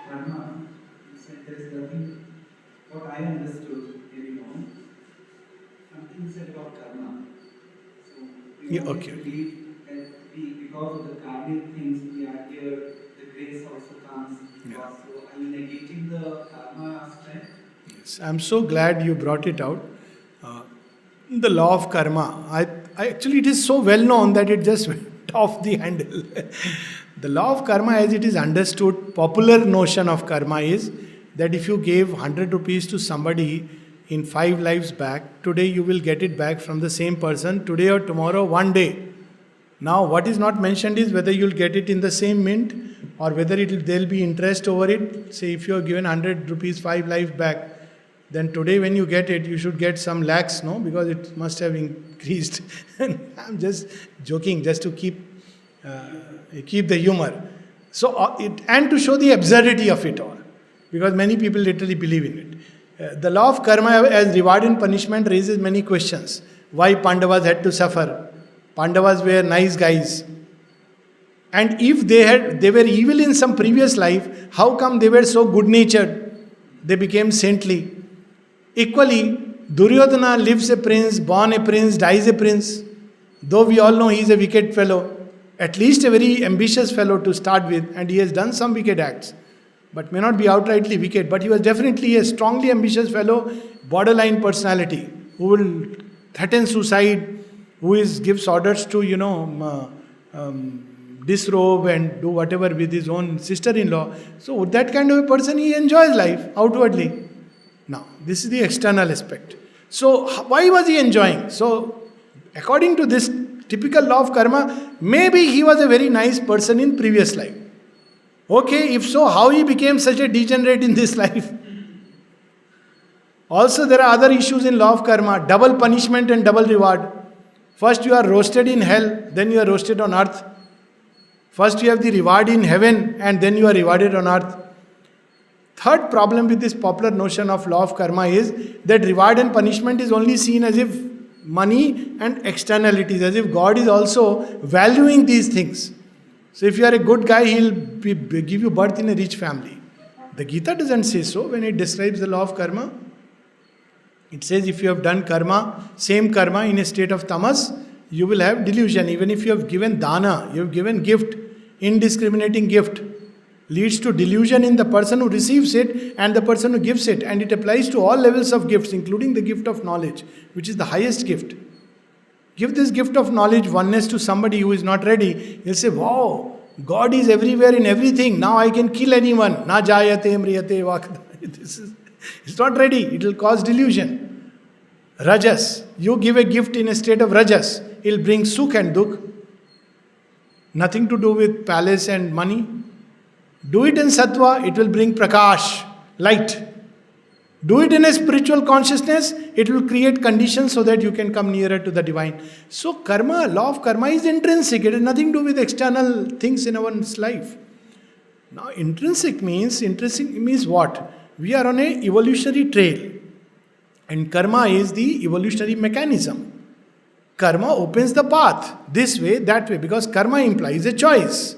Karma, you said there is nothing, what I understood very long, something said about karma. So we always Okay. believe that because of the karmic things we are here, the grace also comes. Yeah. So are you negating the karma aspect? Yes, I'm so glad you brought it out. The law of karma. I actually, it is so well known that it just went off the handle. The law of karma, as it is understood, popular notion of karma is that if you gave 100 rupees to somebody, in 5 lives back, today you will get it back from the same person, today or tomorrow, one day. Now, what is not mentioned is whether you'll get it in the same mint or whether there'll be interest over it. Say, if you are given 100 rupees 5 lives back, then today when you get it, you should get some lakhs, no? Because it must have increased. I'm just joking, just to keep the humor. So, and to show the absurdity of it all, because many people literally believe in it. The law of karma as reward and punishment raises many questions. Why Pandavas had to suffer? Pandavas were nice guys. And if they were evil in some previous life, how come they were so good-natured? They became saintly. Equally, Duryodhana lives a prince, born a prince, dies a prince. Though we all know he is a wicked fellow, at least a very ambitious fellow to start with, and he has done some wicked acts, but may not be outrightly wicked, but he was definitely a strongly ambitious fellow, borderline personality, who will threaten suicide, who gives orders to, disrobe and do whatever with his own sister-in-law. So that kind of a person, he enjoys life outwardly. Now, this is the external aspect. So, why was he enjoying? So, according to this typical law of karma, maybe he was a very nice person in previous life. Okay, if so, how he became such a degenerate in this life? Also, there are other issues in law of karma, double punishment and double reward. First you are roasted in hell, then you are roasted on earth. First you have the reward in heaven, and then you are rewarded on earth. Third problem with this popular notion of law of karma is that reward and punishment is only seen as if money and externalities, as if God is also valuing these things. So if you are a good guy, he'll give you birth in a rich family. The Gita doesn't say so when it describes the law of karma. It says if you have done karma, same karma in a state of tamas, you will have delusion. Even if you have given dana, you have given gift, indiscriminating gift, leads to delusion in the person who receives it and the person who gives it. And it applies to all levels of gifts, including the gift of knowledge, which is the highest gift. Give this gift of knowledge, oneness, to somebody who is not ready. He'll say, wow, God is everywhere in everything. Now I can kill anyone. Na jayate mriyate vakda. It's not ready. It will cause delusion. Rajas. You give a gift in a state of rajas. It will bring sukh and dukh. Nothing to do with palace and money. Do it in sattva, it will bring prakash, light. Do it in a spiritual consciousness, it will create conditions so that you can come nearer to the divine. So karma, law of karma is intrinsic. It has nothing to do with external things in one's life. Now intrinsic means what? We are on an evolutionary trail. And karma is the evolutionary mechanism. Karma opens the path, this way, that way, because karma implies a choice.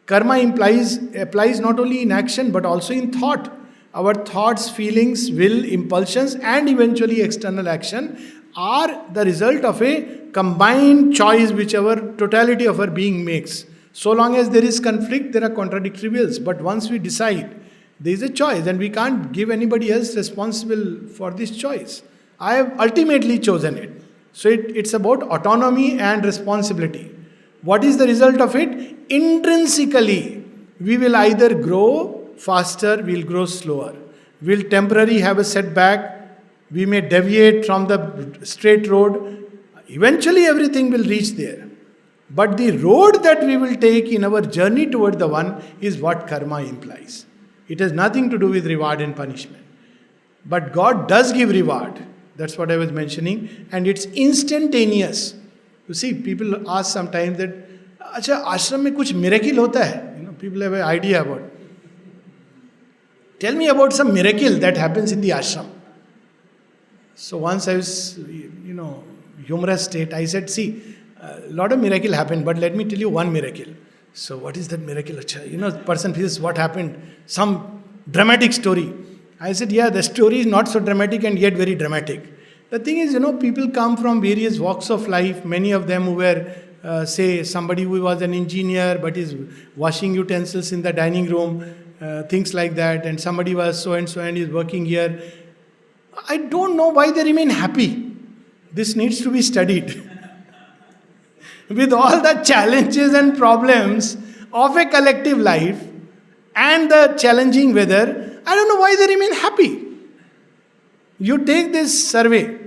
Karma applies not only in action but also in thought. Our thoughts, feelings, will, impulsions, and eventually external action are the result of a combined choice which our totality of our being makes. So long as there is conflict, there are contradictory wills. But once we decide, there is a choice, and we can't give anybody else responsible for this choice. I have ultimately chosen it. So it's about autonomy and responsibility. What is the result of it? Intrinsically, we will either grow faster, we'll grow slower. We'll temporarily have a setback. We may deviate from the straight road. Eventually, everything will reach there. But the road that we will take in our journey toward the one is what karma implies. It has nothing to do with reward and punishment. But God does give reward. That's what I was mentioning. And it's instantaneous. You see, people ask sometimes that, अच्छा आश्रम में कुछ miracle होता है? People have an idea about. Tell me about some miracle that happens in the ashram. So once I was, humorous state, I said, see, a lot of miracle happened, but let me tell you one miracle. So what is that miracle? Person feels what happened, some dramatic story. I said, yeah, the story is not so dramatic and yet very dramatic. The thing is, people come from various walks of life. Many of them who were, say, somebody who was an engineer but is washing utensils in the dining room, things like that. And somebody was so and so and is working here. I don't know why they remain happy. This needs to be studied. With all the challenges and problems of a collective life and the challenging weather, I don't know why they remain happy. You take this survey.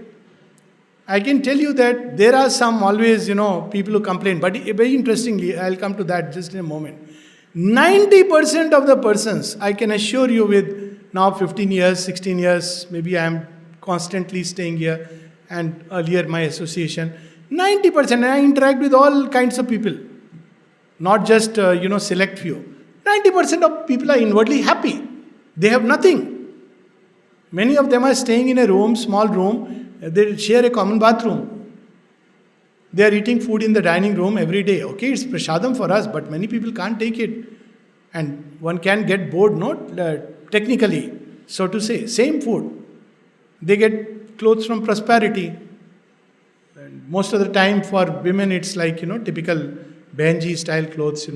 I can tell you that there are some always, people who complain. But very interestingly, I'll come to that just in a moment. 90% of the persons, I can assure you with now 15 years, 16 years, maybe I am constantly staying here and earlier my association, 90%, I interact with all kinds of people, not just, select few. 90% of people are inwardly happy. They have nothing. Many of them are staying in a room, small room, they share a common bathroom. They are eating food in the dining room every day. Okay, it's prasadam for us, but many people can't take it. And one can get bored, technically, so to say. Same food. They get clothes from prosperity. And most of the time for women, it's like, typical Benji style clothes,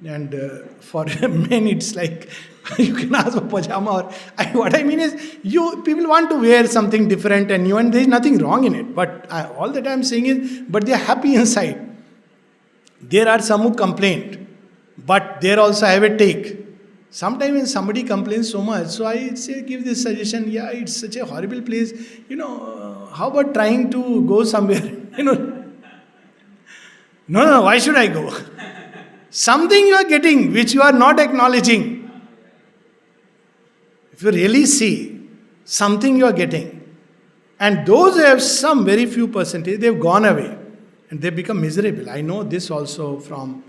And for men, it's like, you can ask for pajama. What I mean is, people want to wear something different and new, and there is nothing wrong in it. But all that I'm saying is, but they are happy inside. There are some who complain, but there also have a take. Sometimes when somebody complains so much, so I say, give this suggestion, it's such a horrible place. How about trying to go somewhere? No, why should I go? Something you are getting which you are not acknowledging. If you really see, something you are getting. And those who have some very few percentage, they have gone away. And they become miserable. I know this also from,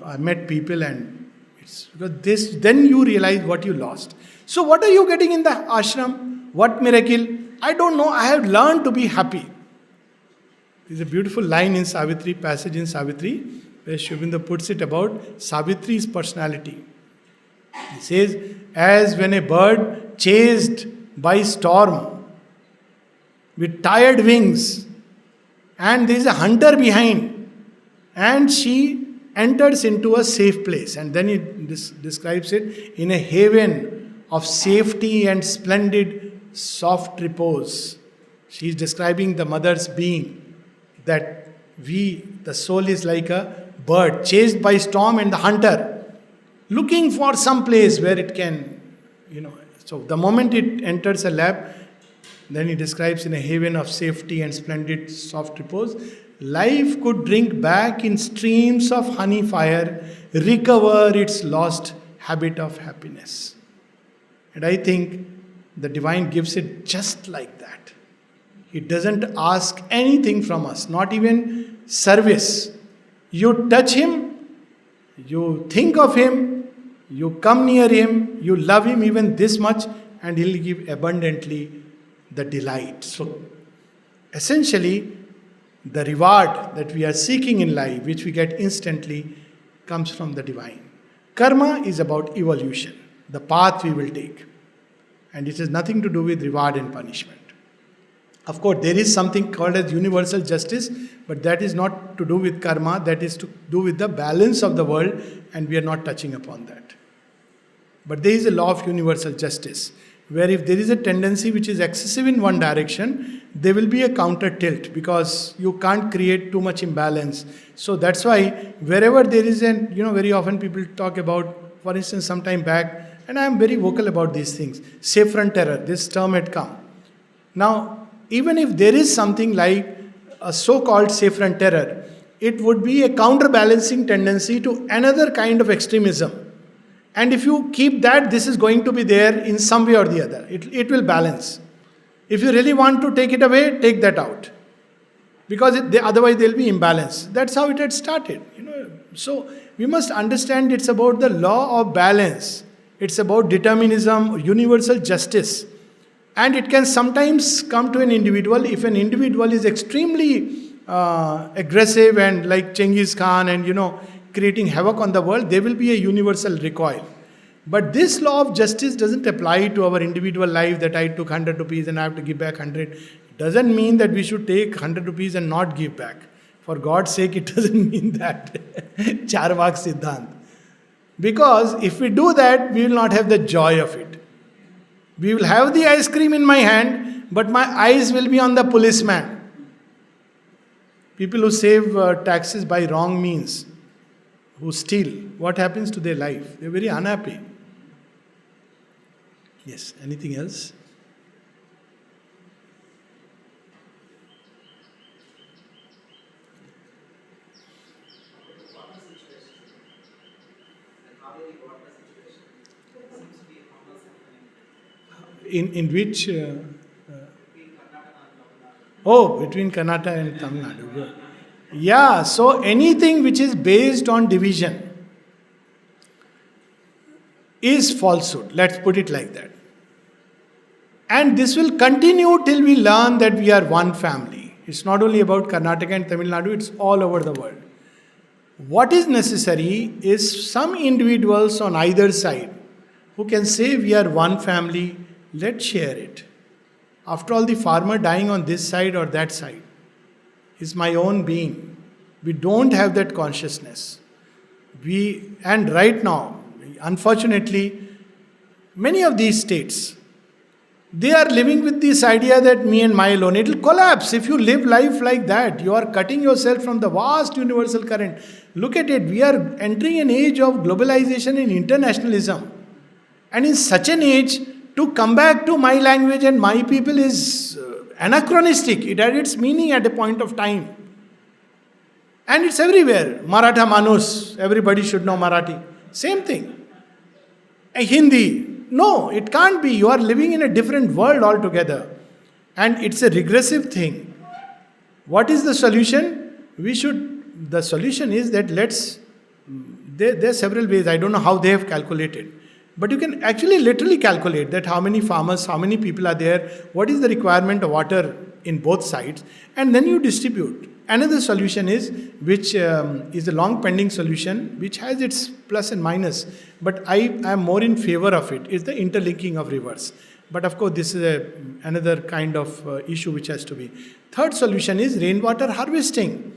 I met people and it's because this, then you realize what you lost. So what are you getting in the ashram? What miracle? I don't know. I have learned to be happy. There's a beautiful line in Savitri, passage in Savitri, where Sri Aurobindo puts it about Savitri's personality. He says, as when a bird chased by storm with tired wings, and there is a hunter behind, and she enters into a safe place. And then he describes it in a haven of safety and splendid soft repose. She is describing the mother's being, that the soul is like a bird chased by storm and the hunter looking for some place where it can, So the moment it enters a lab, then he describes in a haven of safety and splendid soft repose, life could drink back in streams of honey fire, recover its lost habit of happiness. And I think the divine gives it just like that. He doesn't ask anything from us, not even service. You touch him, you think of him, you come near him, you love him even this much, and he'll give abundantly the delight. So, essentially, the reward that we are seeking in life, which we get instantly, comes from the divine. Karma is about evolution, the path we will take. And it has nothing to do with reward and punishment. Of course, there is something called as universal justice, but that is not to do with karma, that is to do with the balance of the world, and we are not touching upon that. But there is a law of universal justice, where if there is a tendency which is excessive in one direction, there will be a counter tilt, because you can't create too much imbalance. So that's why wherever there is very often people talk about, for instance, some time back, and I am very vocal about these things, saffron terror, this term had come. Now, even if there is something like a so-called saffron terror, it would be a counterbalancing tendency to another kind of extremism. And if you keep that, this is going to be there in some way or the other. It will balance. If you really want to take it away, take that out. Because otherwise there will be imbalance. That's how it had started. So we must understand it's about the law of balance. It's about determinism, universal justice. And it can sometimes come to an individual. If an individual is extremely aggressive and like Genghis Khan and, creating havoc on the world, there will be a universal recoil. But this law of justice doesn't apply to our individual life that I took 100 rupees and I have to give back 100. It doesn't mean that we should take 100 rupees and not give back. For God's sake, it doesn't mean that. Charvak Siddhant. Because if we do that, we will not have the joy of it. We will have the ice cream in my hand, but my eyes will be on the policeman. People who save taxes by wrong means, who steal, what happens to their life? They're very unhappy. Yes, anything else? water situation. There seems to be farmers happening In which? between Karnataka and Tamil Nadu. Oh, between Karnataka and Tamil Nadu. Good. Yeah, so anything which is based on division is falsehood. Let's put it like that. And this will continue till we learn that we are one family. It's not only about Karnataka and Tamil Nadu, it's all over the world. What is necessary is some individuals on either side who can say we are one family, let's share it. After all, the farmer dying on this side or that side is my own being. We don't have that consciousness. And right now, unfortunately, many of these states, they are living with this idea that me and my alone. It will collapse if you live life like that. You are cutting yourself from the vast universal current. Look at it. We are entering an age of globalization and internationalism. And in such an age, to come back to my language and my people is anachronistic. It had its meaning at a point of time. And it's everywhere. Maratha Manus, everybody should know Marathi. Same thing. Hindi. No, it can't be. You are living in a different world altogether. And it's a regressive thing. What is the solution? The solution is that there are several ways. I don't know how they have calculated. But you can actually literally calculate that how many farmers, how many people are there, what is the requirement of water in both sides, and then you distribute. Another solution is, which is a long pending solution, which has its plus and minus, but I am more in favor of it, is the interlinking of rivers. But of course, this is another kind of issue which has to be. Third solution is rainwater harvesting.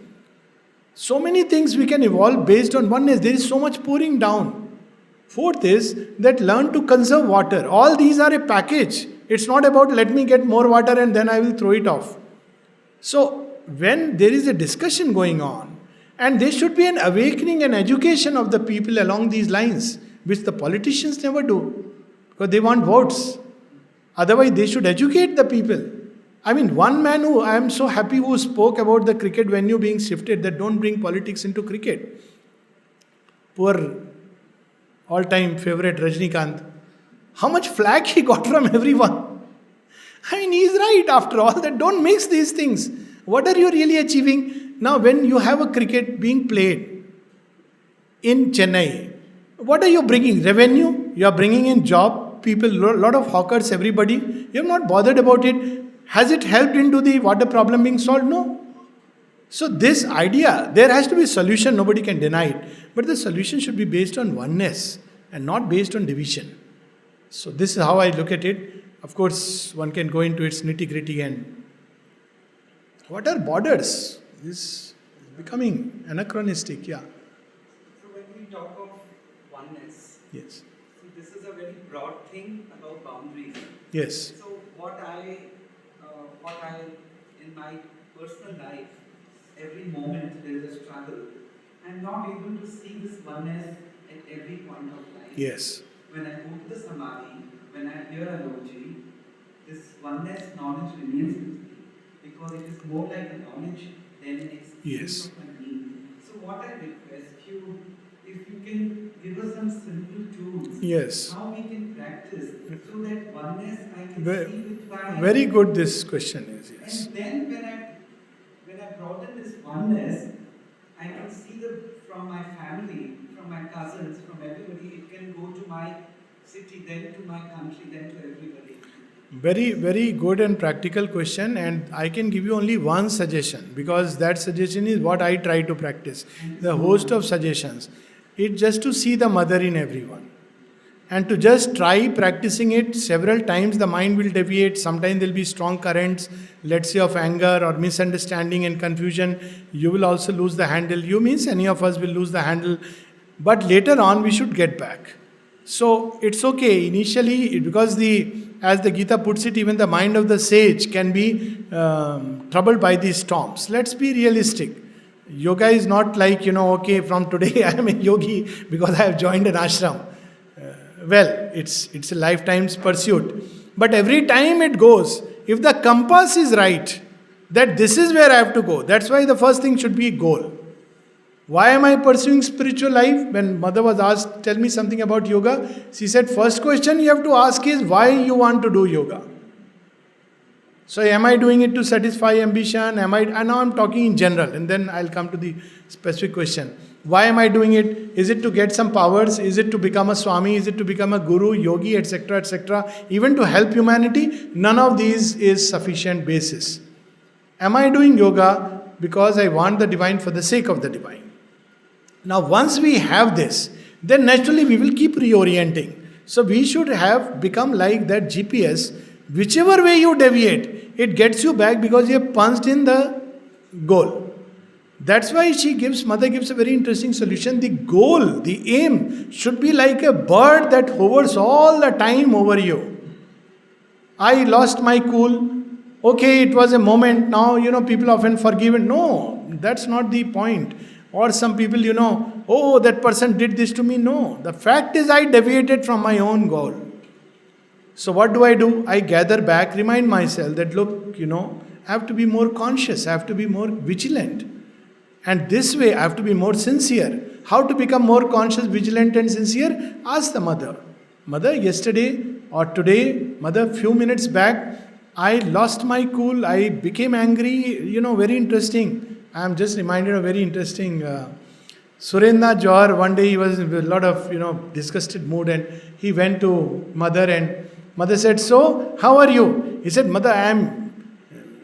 So many things we can evolve based on oneness. There is so much pouring down. Fourth is that learn to conserve water. All these are a package. It's not about let me get more water and then I will throw it off. So, when there is a discussion going on, and there should be an awakening and education of the people along these lines, which the politicians never do, because they want votes. Otherwise, they should educate the people. I mean, one man who I am so happy who spoke about the cricket venue being shifted, that don't bring politics into cricket. Poor all-time favorite Rajnikant. How much flack he got from everyone. I mean, he's right after all, that don't mix these things. What are you really achieving? Now, when you have a cricket being played in Chennai, what are you bringing? Revenue? You are bringing in job, people, lot of hawkers, everybody. You have not bothered about it. Has it helped into the water problem being solved? No. So this idea, there has to be a solution, nobody can deny it. But the solution should be based on oneness and not based on division. So this is how I look at it. Of course, one can go into its nitty-gritty and what are borders? This is becoming anachronistic, yeah. So when we talk of oneness, Yes. so this is a very broad thing about boundaries. Yes. So what I, in my personal life, every moment there is a struggle. I'm not able to see this oneness at every point of life. Yes. When I go to the Samadhi, when I hear Aloji, this oneness knowledge remains with me. Because it is more like a knowledge than an experience of my being. So what I request you, if you can give us some simple tools, Yes. how we can practice so that oneness I can Ve- see with my Very good this question is, yes. And then when I broaden this oneness, I can see from my family, from my cousins, from everybody, it can go to my city, then to my country, then to everybody. Very, very good and practical question, and I can give you only one suggestion because that suggestion is what I try to practice. The host of suggestions. It's just to see the mother in everyone. And to just try practicing it several times, the mind will deviate. Sometimes there will be strong currents, let's say of anger or misunderstanding and confusion. You will also lose the handle. You means any of us will lose the handle. But later on, we should get back. So it's okay initially because as the Gita puts it, even the mind of the sage can be troubled by these storms. Let's be realistic. Yoga is not like, okay, from today I am a yogi because I have joined an ashram. It's a lifetime's pursuit. But every time it goes, if the compass is right, that this is where I have to go. That's why the first thing should be goal. Why am I pursuing spiritual life? When mother was asked, tell me something about yoga, she said, first question you have to ask is why you want to do yoga. So am I doing it to satisfy ambition? And now I'm talking in general, and then I'll come to the specific question. Why am I doing it? Is it to get some powers? Is it to become a Swami? Is it to become a guru, yogi, etc., etc.? Even to help humanity? None of these is sufficient basis. Am I doing yoga because I want the divine for the sake of the divine? Now, once we have this, then naturally we will keep reorienting. So we should have become like that GPS. Whichever way you deviate, it gets you back because you have punched in the goal. That's why mother gives a very interesting solution. The goal, the aim should be like a bird that hovers all the time over you. I lost my cool. Okay, it was a moment. Now, people often forgive it. No, that's not the point. Or some people, oh, that person did this to me. No, the fact is I deviated from my own goal. So what do? I gather back, remind myself that look, I have to be more conscious. I have to be more vigilant. And this way, I have to be more sincere. How to become more conscious, vigilant and sincere? Ask the mother. Mother, yesterday or today, mother, few minutes back, I lost my cool. I became angry. Very interesting. I am just reminded of very interesting. Surendra Johar, one day he was in a lot of, disgusted mood, and he went to mother, and mother said, so, how are you? He said, mother, I'm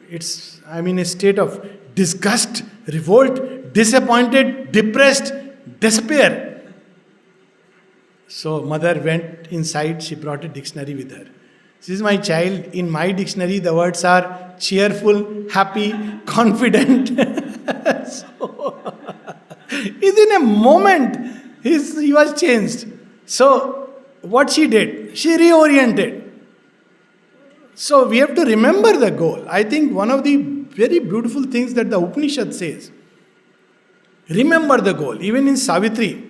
in a state of disgust, revolt, disappointed, depressed, despair. So mother went inside, she brought a dictionary with her. She says, my child, in my dictionary the words are cheerful, happy, confident. So, within a moment, he was changed. So, what she did? She reoriented. So, we have to remember the goal. I think one of the very beautiful things that the Upanishad says, remember the goal. Even in Savitri,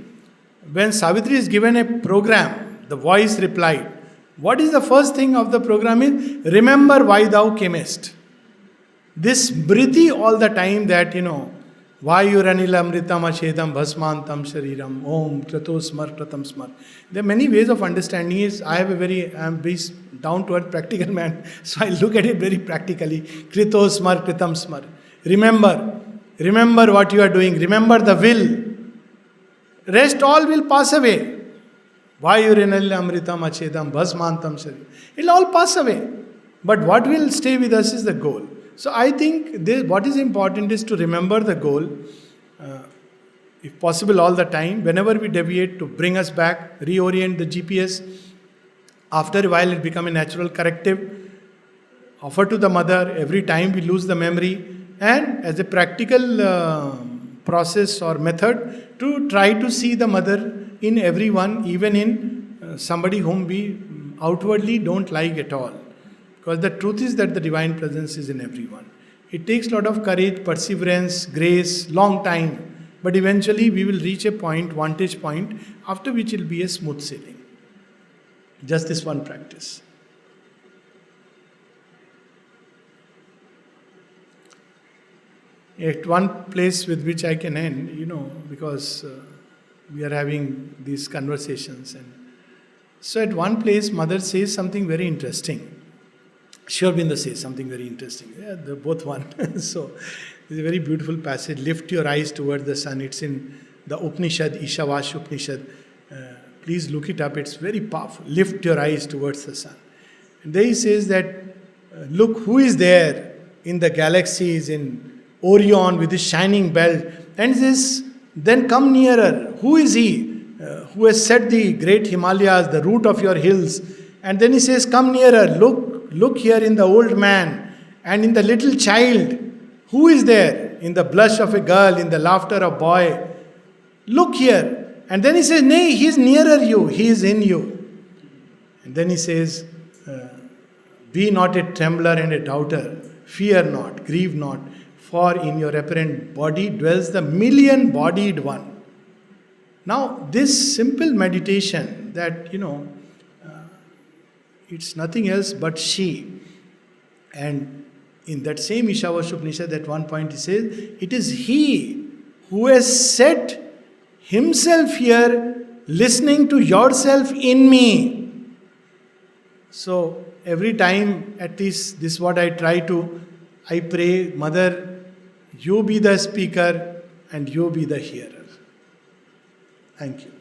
when Savitri is given a program, the voice replied, what is the first thing of the program is, remember why thou camest. This smriti all the time that, Vayuranila amritam ashedam bhasmantam shariram om krato smar kratam smar. There are many ways of understanding it. I am very down to earth practical man, so I look at it very practically. Krito smar kratam smar. Remember what you are doing. Remember the will. Rest all will pass away. Vayuranila amritam ashedam bhasmantam shariram. It will all pass away. But what will stay with us is the goal. So I think what is important is to remember the goal, if possible all the time, whenever we deviate, to bring us back, reorient the GPS. After a while it become a natural corrective. Offer to the mother every time we lose the memory, and as a practical process or method to try to see the mother in everyone, even in somebody whom we outwardly don't like at all. Because the truth is that the divine presence is in everyone. It takes a lot of courage, perseverance, grace, long time. But eventually we will reach a point, vantage point, after which it will be a smooth sailing. Just this one practice. At one place with which I can end, because we are having these conversations. And so at one place, mother says something very interesting. Sri Aurobindo says something very interesting. Yeah, they're both one. So, it's a very beautiful passage. Lift your eyes towards the sun. It's in the Upanishad, Ishavash Upanishad. Please look it up. It's very powerful. Lift your eyes towards the sun. And there he says that, look who is there in the galaxies, in Orion with his shining belt. And he says, then come nearer. Who is he who has set the great Himalayas, the root of your hills? And then he says, come nearer. Look here in the old man and in the little child. Who is there? In the blush of a girl, in the laughter of a boy. Look here. And then he says, nay, he is nearer you. He is in you. And then he says, be not a trembler and a doubter. Fear not, grieve not. For in your apparent body dwells the million-bodied one. Now, this simple meditation that, it's nothing else but she. And in that same Ishavash Upanishad, at one point he says, it is he who has set himself here, listening to yourself in me. So every time, at least this is what I try to, I pray, Mother, you be the speaker and you be the hearer. Thank you.